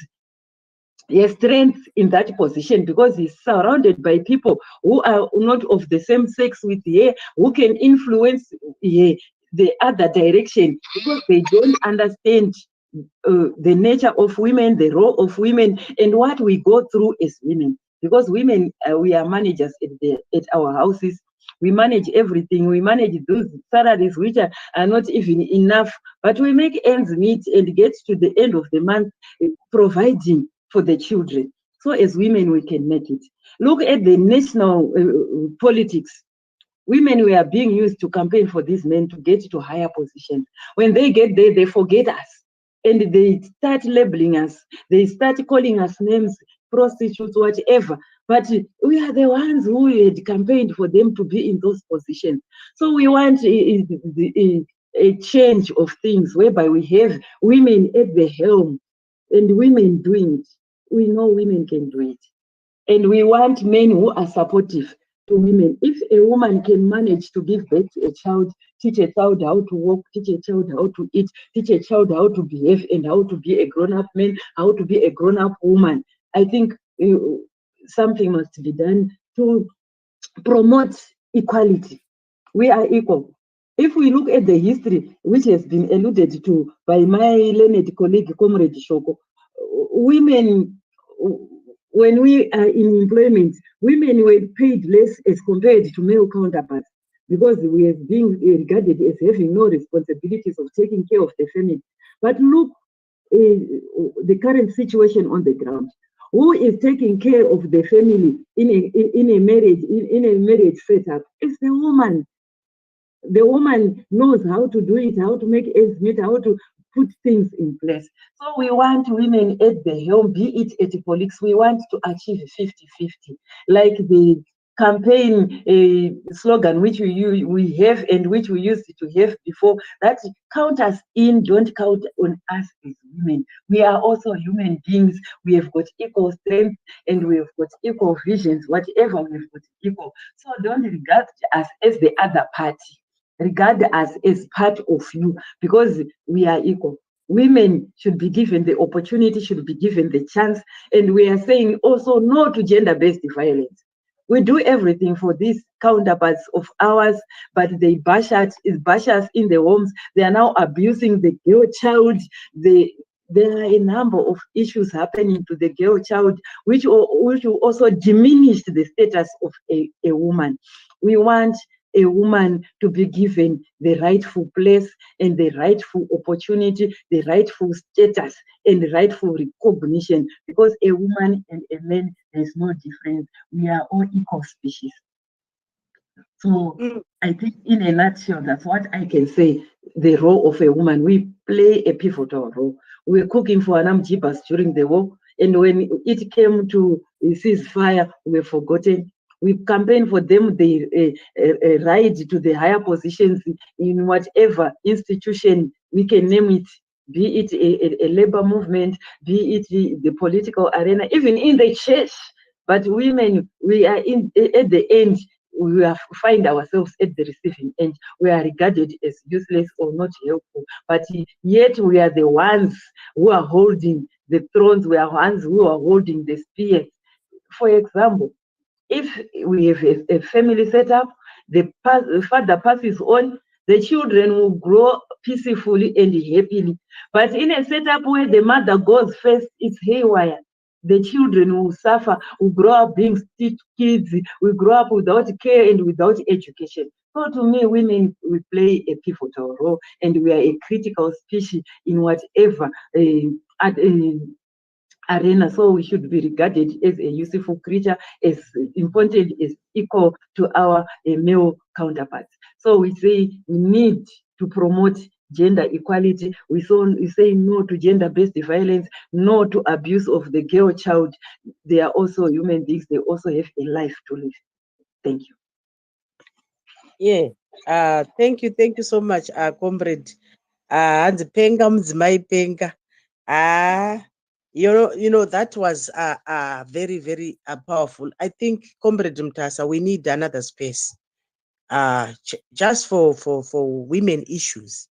her strength in that position, because he's surrounded by people who are not of the same sex with her, who can influence her the other direction, because they don't understand the nature of women, the role of women, and what we go through as women. Because women, we are managers at our houses. We manage everything. We manage those salaries which are not even enough, but we make ends meet and get to the end of the month providing for the children. So as women, we can make it. Look at the national politics. Women were being used to campaign for these men to get to higher positions. When they get there, they forget us. And they start labeling us. They start calling us names, prostitutes, whatever. But we are the ones who had campaigned for them to be in those positions. So we want a change of things whereby we have women at the helm and women doing it. We know women can do it. And we want men who are supportive to women. If a woman can manage to give birth to a child, teach a child how to walk, teach a child how to eat, teach a child how to behave, and how to be a grown-up man, how to be a grown-up woman, I think something must be done to promote equality. We are equal. If we look at the history, which has been alluded to by my learned colleague, Comrade Shoko, women, when we are in employment, women were paid less as compared to male counterparts, because we have been regarded as having no responsibilities of taking care of the family. But look, the current situation on the ground. Who is taking care of the family in a marriage setup? It's the woman. The woman knows how to do it, how to make ends meet, how to put things in place. So we want women at the helm, be it at politics, we want to achieve 50-50, like the campaign slogan which we have and which we used to have before, that count us in, don't count on us as women. We are also human beings. We have got equal strength and we have got equal visions, whatever we've got equal. So don't regard us as the other party. Regard us as part of you, because we are equal. Women should be given the opportunity, should be given the chance. And we are saying also no to gender-based violence. We do everything for these counterparts of ours, but they bash us in the homes. They are now abusing the girl child. There are a number of issues happening to the girl child, which will also diminish the status of a woman. We want a woman to be given the rightful place and the rightful opportunity, the rightful status and the rightful recognition, because a woman and a man, there's no difference. We are all equal species. So I think in a nutshell, that's what I can say, the role of a woman. We play a pivotal role. We were cooking for Anam Jibas during the war, and when it came to ceasefire, we were forgotten. We campaign for them, they ride to the higher positions in whatever institution we can name it, be it a labor movement, be it the political arena, even in the church. But women, we are at the end, we find ourselves at the receiving end. We are regarded as useless or not helpful, but yet we are the ones who are holding the thrones. We are ones who are holding the spears. For example, if we have a family setup, the father passes on, the children will grow peacefully and happily. But in a setup where the mother goes first, it's haywire. The children will suffer, will grow up being street kids, will grow up without care and without education. So to me, women, we play a pivotal role, and we are a critical species in whatever arena. So we should be regarded as a useful creature, as important, as equal to our male counterparts. So we say we need to promote gender equality. We say no to gender-based violence, no to abuse of the girl child. They are also human beings. They also have a life to live. Thank you. Yeah. Thank you so much, comrade. And Penga Mzimai Penga. You know that was very, very powerful. I think, comrade Mtasa, we need another space. Just for women issues.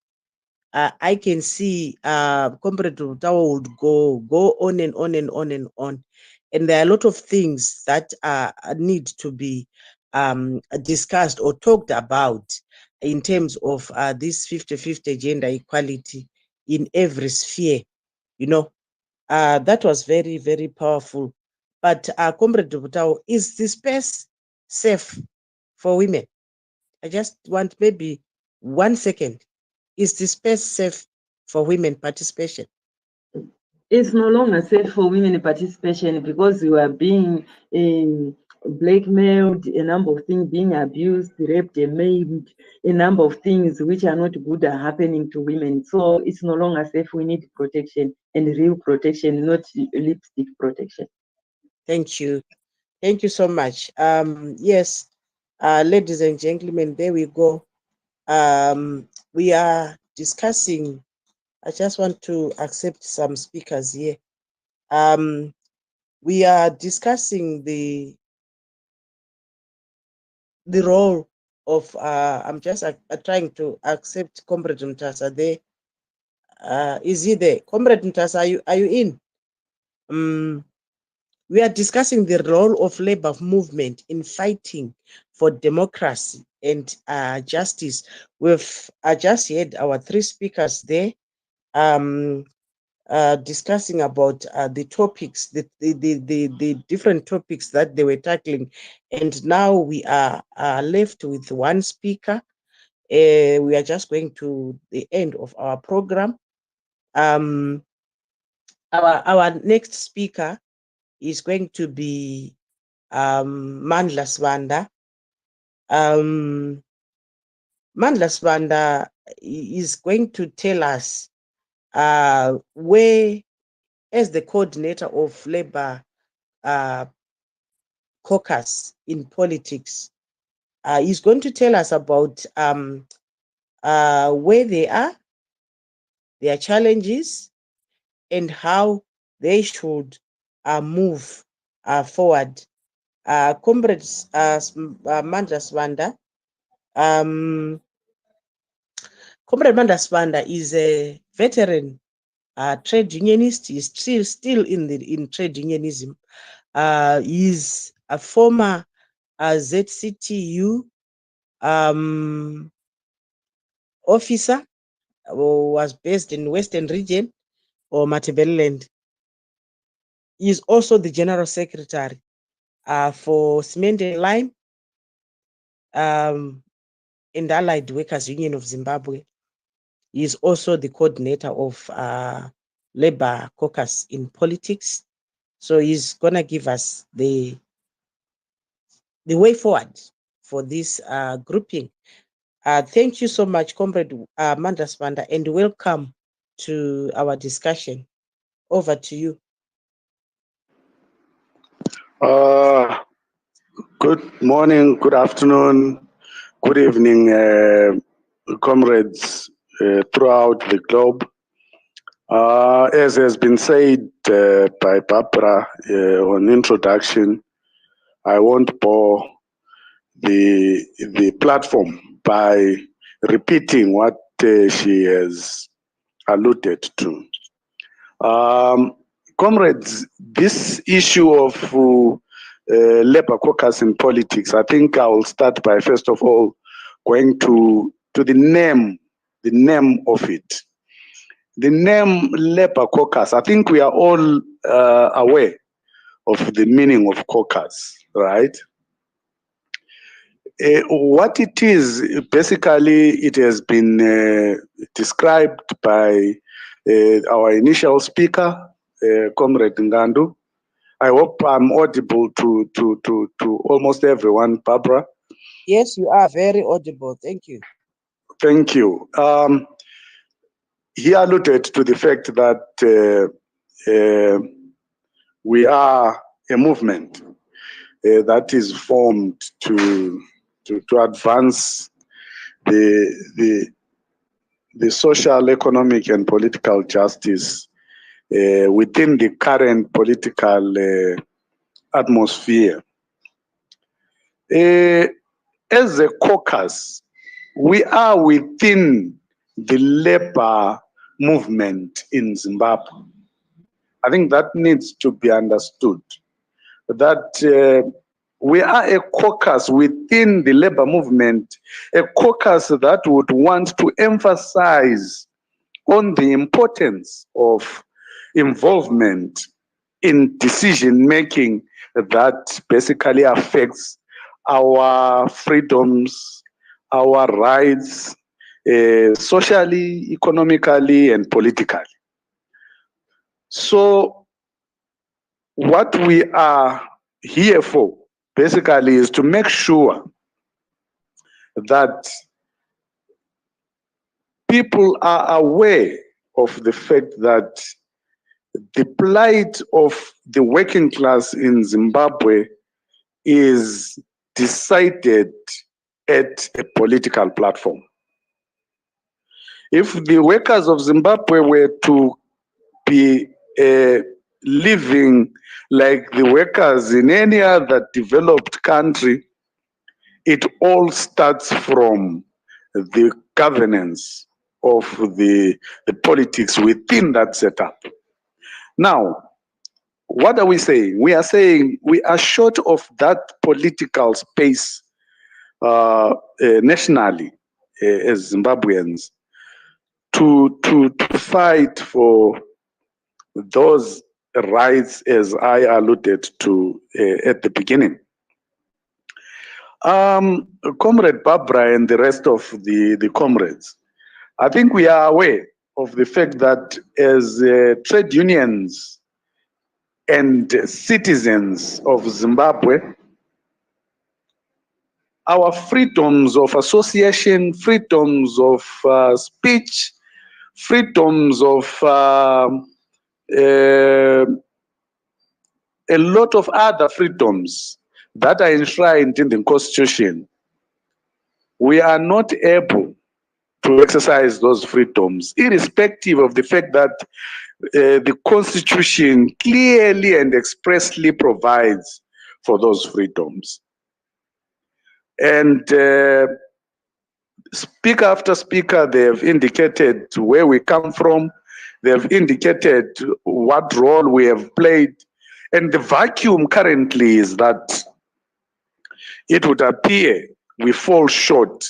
I can see comrade Mtawa would go on and on and on and on. And there are a lot of things that need to be discussed or talked about in terms of this 50-50 gender equality in every sphere. You know, that was very, very powerful. But Comrade Butao, is the space safe for women? I just want maybe 1 second. Is the space safe for women participation? It's no longer safe for women participation because you are being blackmailed, a number of things being abused, raped, and maimed, a number of things which are not good are happening to women. So it's no longer safe. We need protection, and real protection, not lipstick protection. Thank you. Thank you so much. Yes, ladies and gentlemen, there we go. We are discussing. I just want to accept some speakers here. We are discussing the role of. I'm just trying to accept Comrade Mtasa there. Is he there? Comrade Mtasa, are you in? We are discussing the role of labor movement in fighting for democracy and justice. We've just heard our three speakers there discussing about the topics, the different topics that they were tackling. And now we are left with one speaker. We are just going to the end of our program. Our next speaker is going to be Mandla Swanda. Mandla Swanda is going to tell us where, as the coordinator of Labour caucus in politics, he's going to tell us about where they are, their challenges, and how they should move forward. Comrades Mandaswanda, Comrade Mandaswanda is a veteran trade unionist. He's still in trade unionism. He's a former ZCTU officer who was based in Western Region or Matabeleland. He is also the General Secretary for Cement and Lime and Allied Workers Union of Zimbabwe. He is also the coordinator of Labour caucus in politics. So he's gonna give us the way forward for this grouping. Thank you so much, Comrade Mandaswanda, and welcome to our discussion. Over to you. Good morning, good afternoon, good evening, comrades throughout the globe. As has been said by Barbra on introduction, I won't bore the platform by repeating what she has alluded to. Comrades, this issue of Labour caucus in politics, I think I will start by first of all going to the name of it. The name Labour caucus, I think we are all aware of the meaning of caucus, right? What it is, basically, it has been described by our initial speaker, Comrade Ngandu. I hope I'm audible to almost everyone, Barbra. Yes, you are very audible. Thank you. Thank you. He alluded to the fact that we are a movement that is formed to advance the social, economic, and political justice within the current political atmosphere. As a caucus, we are within the labor movement in Zimbabwe. I think that needs to be understood, that we are a caucus within the labor movement, a caucus that would want to emphasize on the importance of involvement in decision making that basically affects our freedoms, our rights, socially, economically, and politically. So what we are here for basically is to make sure that people are aware of the fact that the plight of the working class in Zimbabwe is decided at a political platform. If the workers of Zimbabwe were to be living like the workers in any other developed country, it all starts from the governance of the politics within that setup. Now, what are we saying? We are saying we are short of that political space nationally as Zimbabweans to fight for those rights as I alluded to at the beginning. Comrade Barbra and the rest of the comrades, I think we are aware of the fact that as trade unions and citizens of Zimbabwe, our freedoms of association, freedoms of speech, freedoms of a lot of other freedoms that are enshrined in the Constitution, we are not able to exercise those freedoms, irrespective of the fact that the Constitution clearly and expressly provides for those freedoms. And speaker after speaker, they have indicated where we come from. They have indicated what role we have played. And the vacuum currently is that it would appear we fall short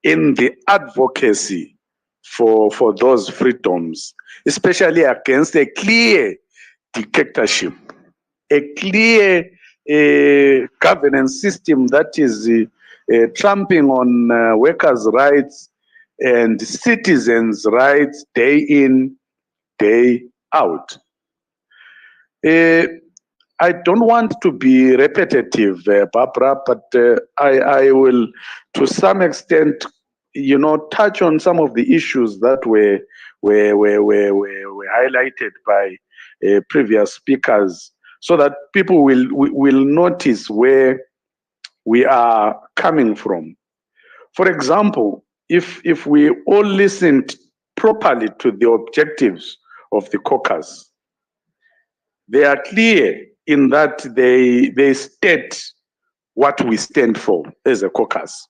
in the advocacy for those freedoms, especially against a clear dictatorship, a clear governance system that is trampling on workers' rights and citizens' rights day in, day out. I don't want to be repetitive, Barbara, but I will, to some extent, touch on some of the issues that were highlighted by previous speakers, so that people will notice where we are coming from. For example, if we all listened properly to the objectives of the caucus, they are clear in that they state what we stand for as a caucus.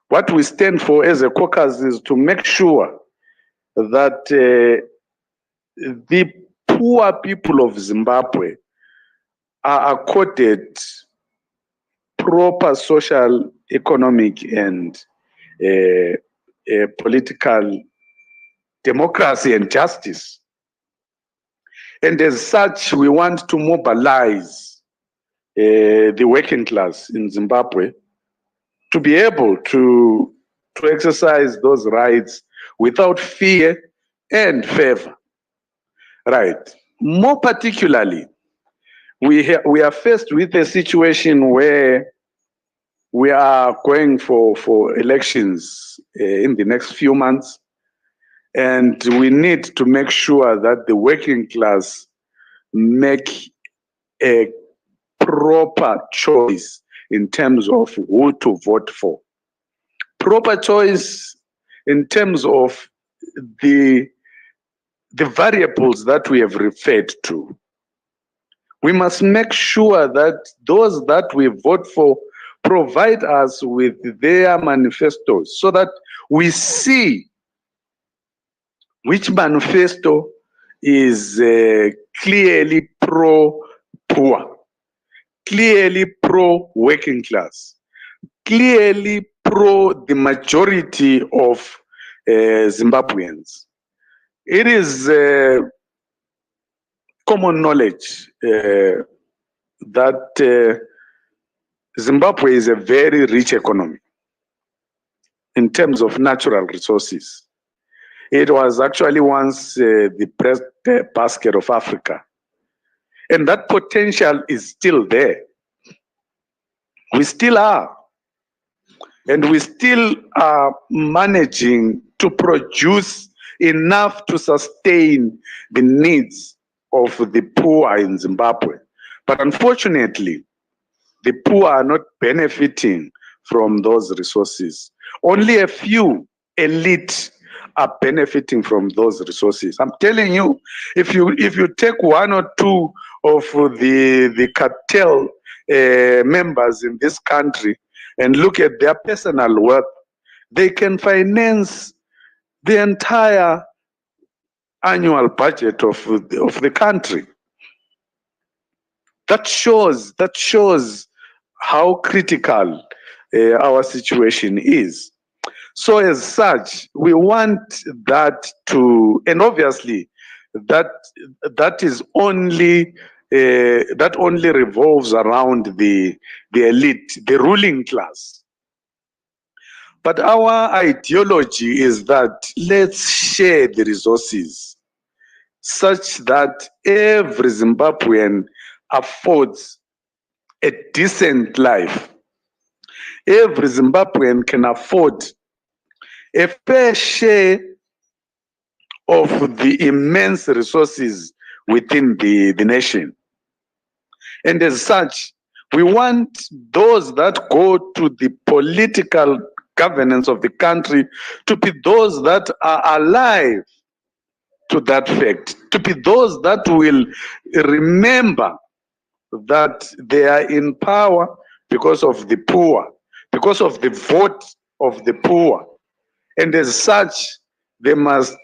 What we stand for as a caucus is to make sure that the poor people of Zimbabwe are accorded proper social, economic, and political democracy and justice. And as such, we want to mobilize the working class in Zimbabwe to be able to exercise those rights without fear and favor. Right. More particularly, we are faced with a situation where we are going for elections in the next few months. And we need to make sure that the working class make a proper choice in terms of who to vote for. Proper choice in terms of the variables that we have referred to. We must make sure that those that we vote for provide us with their manifestos so that we see which manifesto is clearly pro-poor, clearly pro-working class, clearly pro the majority of Zimbabweans. It is common knowledge that Zimbabwe is a very rich economy in terms of natural resources. It was actually once the bread basket of Africa. And that potential is still there. We still are. And we still are managing to produce enough to sustain the needs of the poor in Zimbabwe. But unfortunately, the poor are not benefiting from those resources. Only a few elite are benefiting from those resources. I'm telling you, if you take one or two of the cartel members in this country and look at their personal wealth, they can finance the entire annual budget of the country. That shows how critical our situation is. So as such, we want that to, and obviously that is only that only revolves around the elite, the ruling class. But our ideology is that let's share the resources such that every Zimbabwean affords a decent life. Every Zimbabwean can afford a fair share of the immense resources within the nation. And as such, we want those that go to the political governance of the country to be those that are alive to that fact, to be those that will remember that they are in power because of the poor, because of the vote of the poor. And as such, they must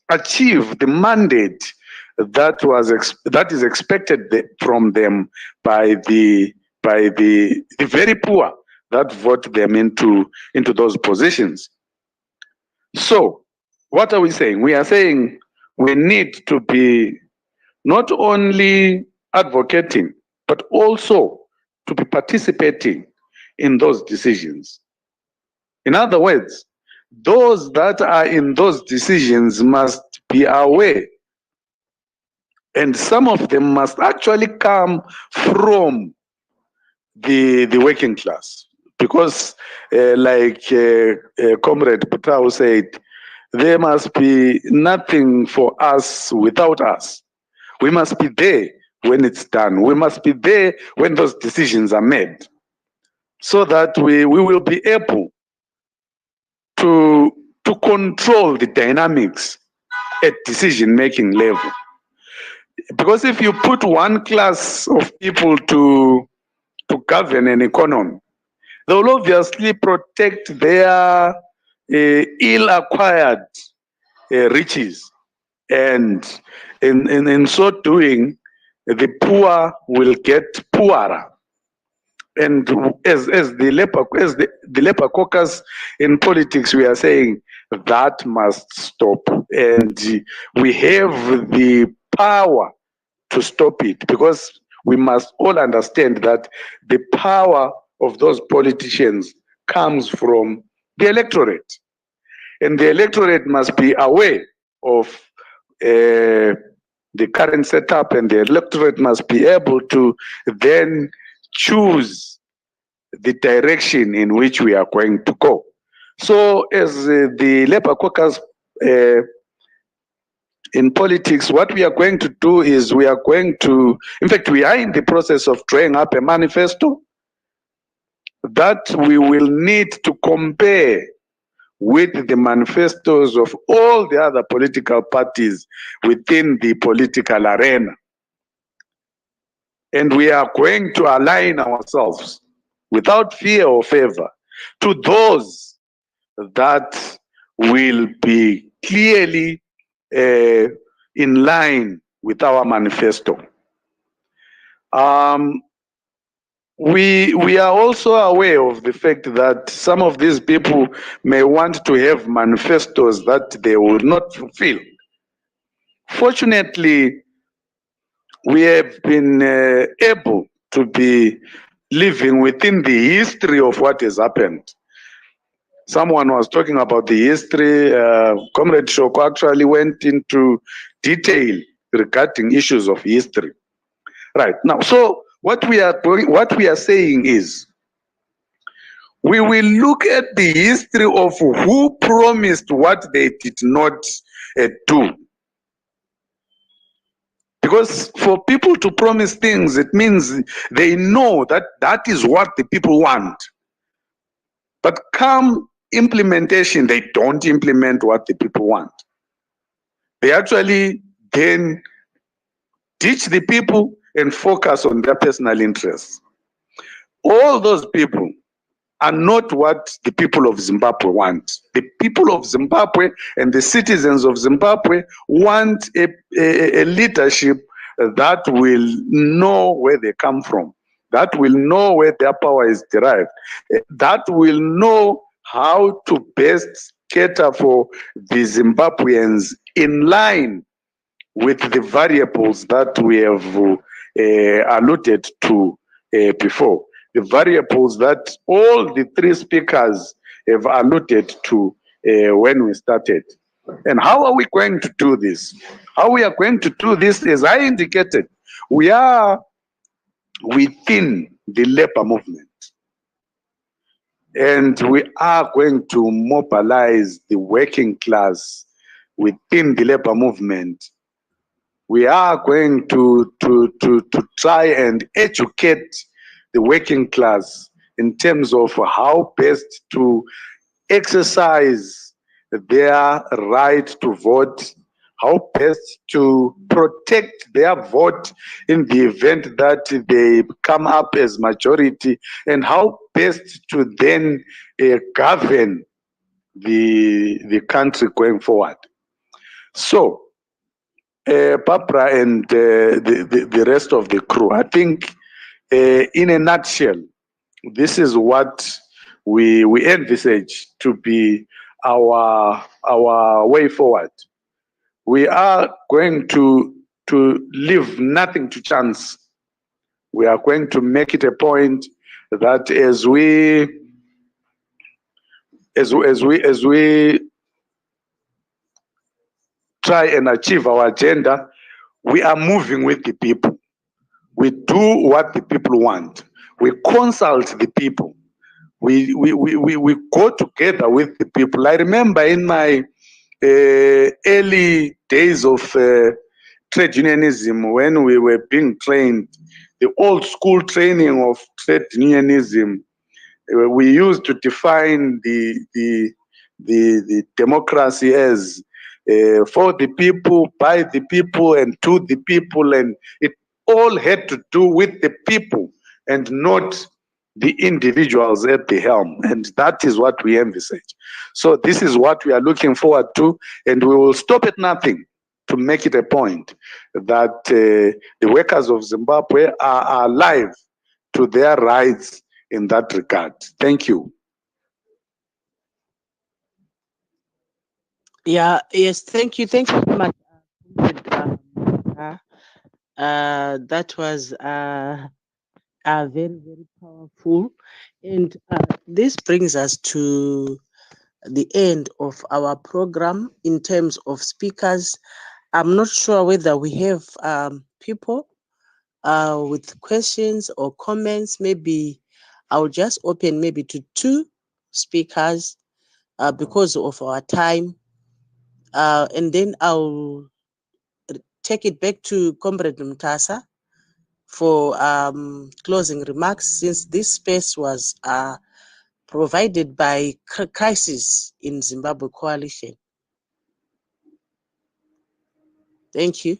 achieve the mandate that is expected from them by the very poor that vote them into those positions. So what are we saying? We are saying we need to be not only advocating, but also to be participating in those decisions. In other words, those that are in those decisions must be aware, and some of them must actually come from the working class, because like Comrade Putau said, there must be nothing for us without us. We must be there when it's done. We must be there when those decisions are made, so that we will be able to control the dynamics at decision-making level. Because if you put one class of people to govern an economy, they will obviously protect their ill-acquired riches, and in so doing, the poor will get poorer. And as the labor caucus in politics, we are saying that must stop, and we have the power to stop it, because we must all understand that the power of those politicians comes from the electorate, and the electorate must be aware of the current setup, and the electorate must be able to then choose the direction in which we are going to go. So as the Labour Caucus in politics, what we are going to do is we are going to, in fact, we are in the process of drawing up a manifesto that we will need to compare with the manifestos of all the other political parties within the political arena. And we are going to align ourselves without fear or favor to those that will be clearly in line with our manifesto. We are also aware of the fact that some of these people may want to have manifestos that they will not fulfill. Fortunately, we have been able to be living within the history of what has happened. Someone was talking about the history. Comrade Shoko actually went into detail regarding issues of history. Right now, so what we are saying is, we will look at the history of who promised what they did not do. Because for people to promise things, it means they know that that is what the people want. But come implementation, they don't implement what the people want. They actually then teach the people and focus on their personal interests. All those people are not what the people of Zimbabwe want. The people of Zimbabwe and the citizens of Zimbabwe want a leadership that will know where they come from, that will know where their power is derived, that will know how to best cater for the Zimbabweans in line with the variables that we have alluded to before. The variables that all the three speakers have alluded to when we started. And how are we going to do this? How we are going to do this, as I indicated, we are within the labor movement. And we are going to mobilize the working class within the labor movement. We are going to try and educate the working class in terms of how best to exercise their right to vote, how best to protect their vote in the event that they come up as majority, and how best to then govern the country going forward. So, Barbra and the rest of the crew, I think in a nutshell, this is what we envisage to be our way forward. We are going to leave nothing to chance. We are going to make it a point that as we try and achieve our agenda, we are moving with the people. We do what the people want. We consult the people. We go together with the people. I remember in my early days of trade unionism, when we were being trained, the old school training of trade unionism, we used to define the democracy as for the people, by the people, and to the people, and it all had to do with the people and not the individuals at the helm, and that is what we envisage. So this is what we are looking forward to, and we will stop at nothing to make it a point that the workers of Zimbabwe are alive to their rights in that regard. Thank you. Yeah, yes, thank you so much. That was very, very powerful. And this brings us to the end of our program in terms of speakers. I'm not sure whether we have people with questions or comments. Maybe I'll just open maybe to 2 speakers because of our time. And then I'll take it back to Comrade Mtasa for closing remarks, since this space was provided by Crisis in Zimbabwe Coalition. Thank you.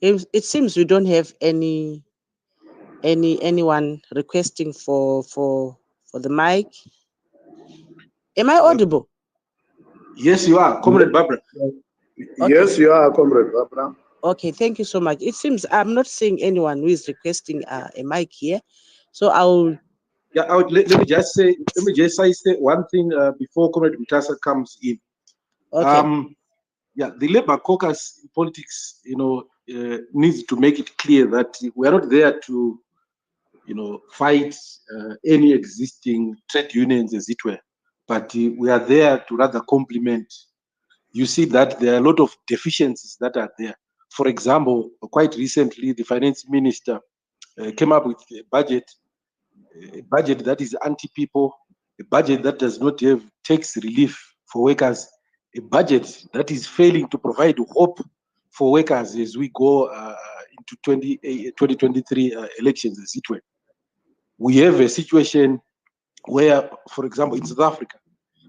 It seems we don't have anyone requesting for the mic. Am I audible? Yes, you are, Comrade Barbra. Okay. Yes, you are, Comrade Barbra. Okay, thank you so much. It seems I'm not seeing anyone who is requesting a mic here, so I'll. Yeah, let me just say one thing before Comrade Mutasa comes in. Okay. Yeah, the Labour caucus politics, needs to make it clear that we are not there to, fight any existing trade unions, as it were, but we are there to rather complement. You see that there are a lot of deficiencies that are there. For example, quite recently, the finance minister came up with a budget that is anti-people, a budget that does not have tax relief for workers, a budget that is failing to provide hope for workers as we go into 2023 elections, as it were. We have a situation where, for example, in South Africa,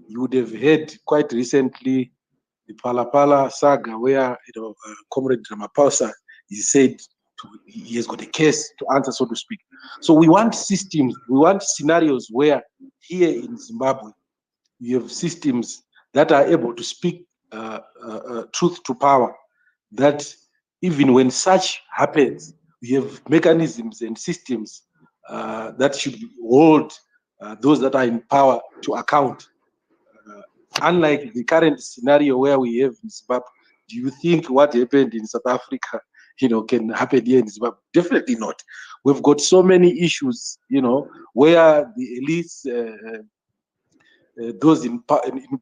you would have heard quite recently the Palapala saga, where Comrade Ramaphosa is said he has got a case to answer, so to speak. So we want systems, we want scenarios where here in Zimbabwe, you have systems that are able to speak truth to power, that even when such happens, we have mechanisms and systems that should hold those that are in power to account. Unlike the current scenario where we have in Zimbabwe, do you think what happened in South Africa, can happen here in Zimbabwe? Definitely not. We've got so many issues, where the elites, those in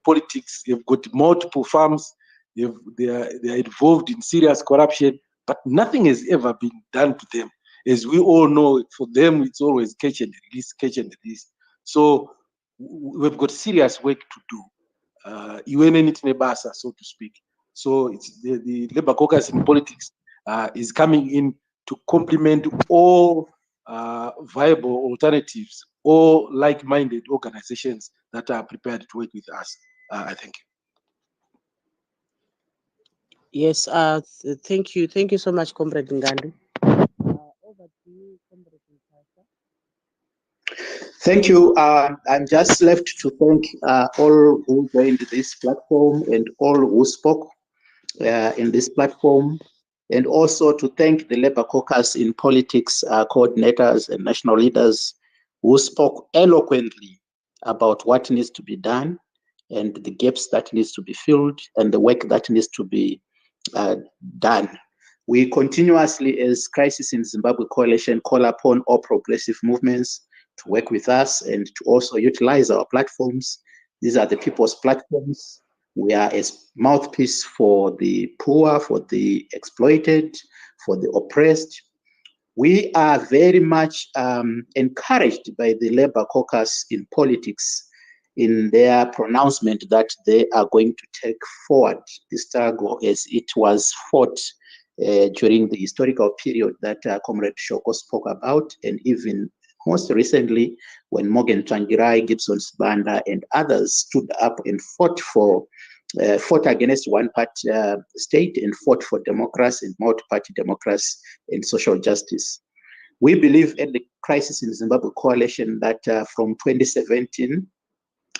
politics, have got multiple farms, they are involved in serious corruption, but nothing has ever been done to them. as we all know, for them, it's always catch and release, catch and release. So we've got serious work to do. So to speak. So it's the Labour Caucus in politics is coming in to complement all viable alternatives or like-minded organizations that are prepared to work with us. I thank you. Yes, thank you. Thank you so much, Comrade Ngandi. Over to you, Comrade Mutasa. Thank you. I'm just left to thank all who joined this platform and all who spoke in this platform, and also to thank the Labour Caucus in politics coordinators and national leaders who spoke eloquently about what needs to be done and the gaps that needs to be filled and the work that needs to be done. We continuously, as Crisis in Zimbabwe Coalition, call upon all progressive movements to work with us and to also utilize our platforms. These are the people's platforms. We are a mouthpiece for the poor, for the exploited, for the oppressed. We are very much encouraged by the Labour Caucus in politics in their pronouncement that they are going to take forward the struggle as it was fought during the historical period that Comrade Shoko spoke about, and even most recently when Morgan Tsvangirai, Gibson Sibanda, and others stood up and fought against one-party state and fought for democracy and multi-party democracy and social justice. We believe at the Crisis in Zimbabwe Coalition that from 2017,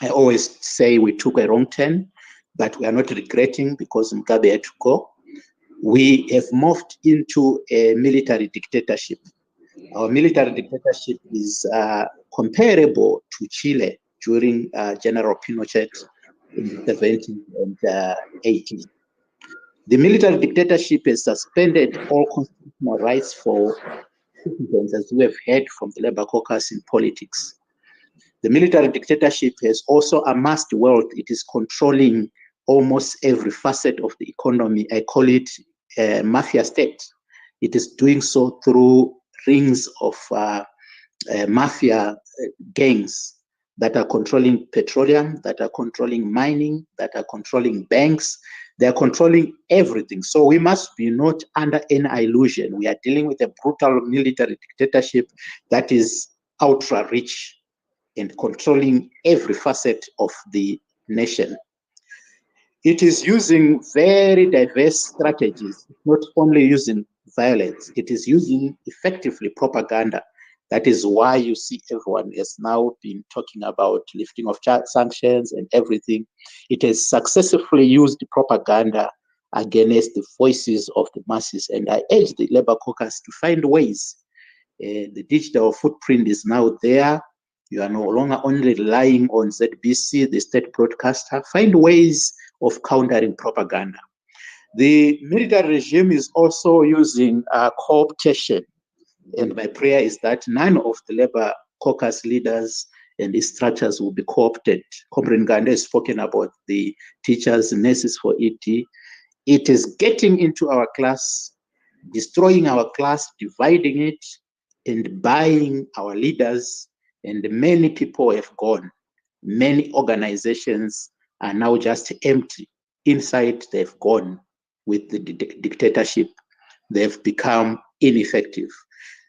I always say we took a wrong turn, but we are not regretting because Mugabe had to go. We have moved into a military dictatorship. Our military dictatorship is comparable to Chile during General Pinochet in the 70s and 80s. The military dictatorship has suspended all constitutional rights for citizens, as we have heard from the Labour Caucus in politics. The military dictatorship has also amassed wealth. It is controlling almost every facet of the economy. I call it a mafia state. It is doing so through rings of mafia gangs that are controlling petroleum, that are controlling mining, that are controlling banks. They are controlling everything. So we must be not under any illusion. We are dealing with a brutal military dictatorship that is ultra rich and controlling every facet of the nation. It is using very diverse strategies, not only using violence, it is using effectively propaganda. That is why you see everyone has now been talking about lifting of sanctions and everything. It has successfully used propaganda against the voices of the masses. And I urge the Labour Caucus to find ways. The digital footprint is now there. You are no longer only relying on ZBC, the state broadcaster. Find ways of countering propaganda. The military regime is also using cooptation. And my prayer is that none of the Labour Caucus leaders and its structures will be co-opted. Comrade Ngande has spoken about the teachers, nurses for ET. It is getting into our class, destroying our class, dividing it, and buying our leaders. And many people have gone. Many organizations are now just empty. Inside, they've gone with the dictatorship. They've become ineffective.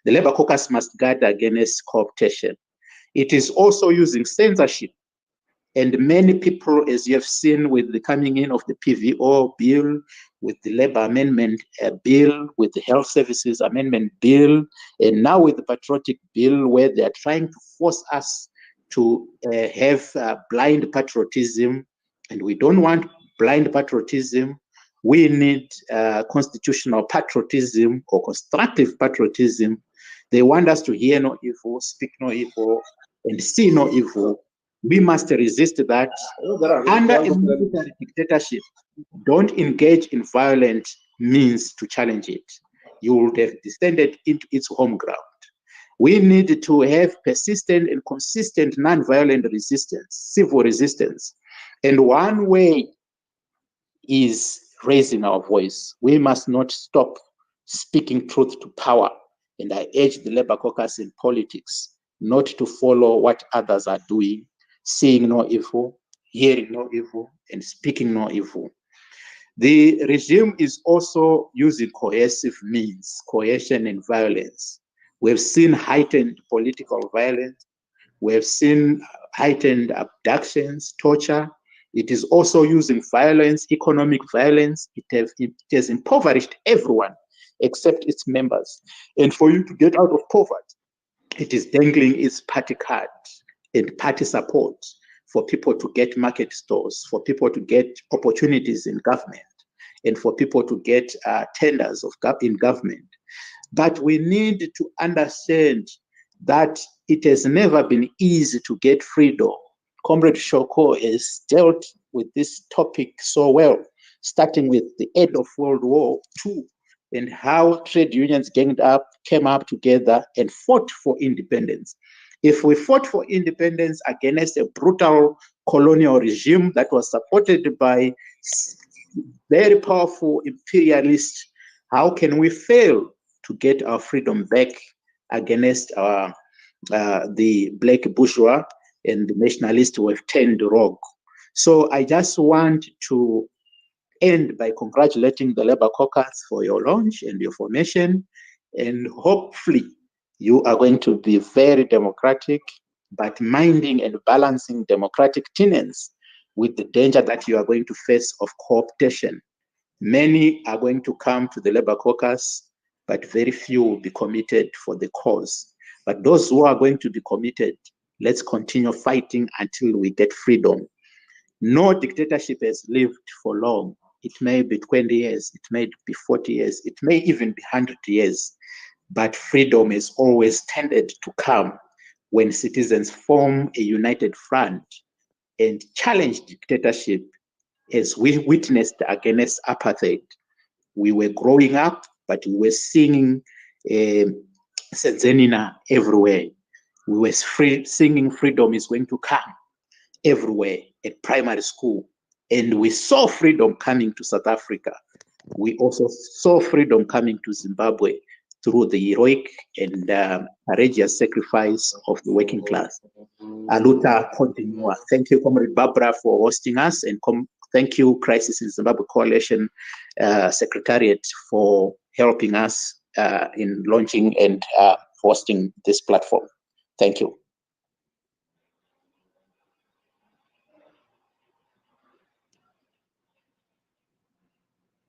The Labour Caucus must guard against cooptation. It is also using censorship. And many people, as you have seen with the coming in of the PVO bill, with the Labour Amendment Bill, with the Health Services Amendment Bill, and now with the Patriotic Bill, where they are trying to force us to have blind patriotism. And we don't want blind patriotism. We need constitutional patriotism or constructive patriotism. They want us to hear no evil, speak no evil, and see no evil. We must resist that. Under a military dictatorship, don't engage in violent means to challenge it. You would have descended into its home ground. We need to have persistent and consistent non-violent resistance, civil resistance. And one way is raising our voice. We must not stop speaking truth to power. And I urge the Labour Caucus in politics not to follow what others are doing, seeing no evil, hearing no evil, and speaking no evil. The regime is also using coercive means, coercion and violence. We've seen heightened political violence. We've seen heightened abductions, torture. It is also using violence, economic violence. It has impoverished everyone except its members. And for you to get out of poverty, it is dangling its party card and party support for people to get market stores, for people to get opportunities in government, and for people to get tenders in government. But we need to understand that it has never been easy to get freedom. Comrade Shoko has dealt with this topic so well, starting with the end of World War II and how trade unions came up together and fought for independence. If we fought for independence against a brutal colonial regime that was supported by very powerful imperialists, how can we fail to get our freedom back against the black bourgeois and the nationalists who have turned rogue? So I just want to end by congratulating the Labour Caucus for your launch and your formation, and hopefully you are going to be very democratic, but minding and balancing democratic tenets with the danger that you are going to face of co-optation. Many are going to come to the Labour Caucus, but very few will be committed for the cause. But those who are going to be committed, let's continue fighting until we get freedom. No dictatorship has lived for long. It may be 20 years, it may be 40 years, it may even be 100 years. But freedom is always tended to come when citizens form a united front and challenge dictatorship, as we witnessed against apartheid. We were growing up, but we were singing Senzenina everywhere. We were singing freedom is going to come everywhere at primary school. And we saw freedom coming to South Africa. We also saw freedom coming to Zimbabwe through the heroic and courageous sacrifice of the working class. Aluta Tanyanyiwa. Thank you, Comrade Barbra, for hosting us, and thank you, Crisis in Zimbabwe Coalition Secretariat, for helping us in launching and hosting this platform. Thank you.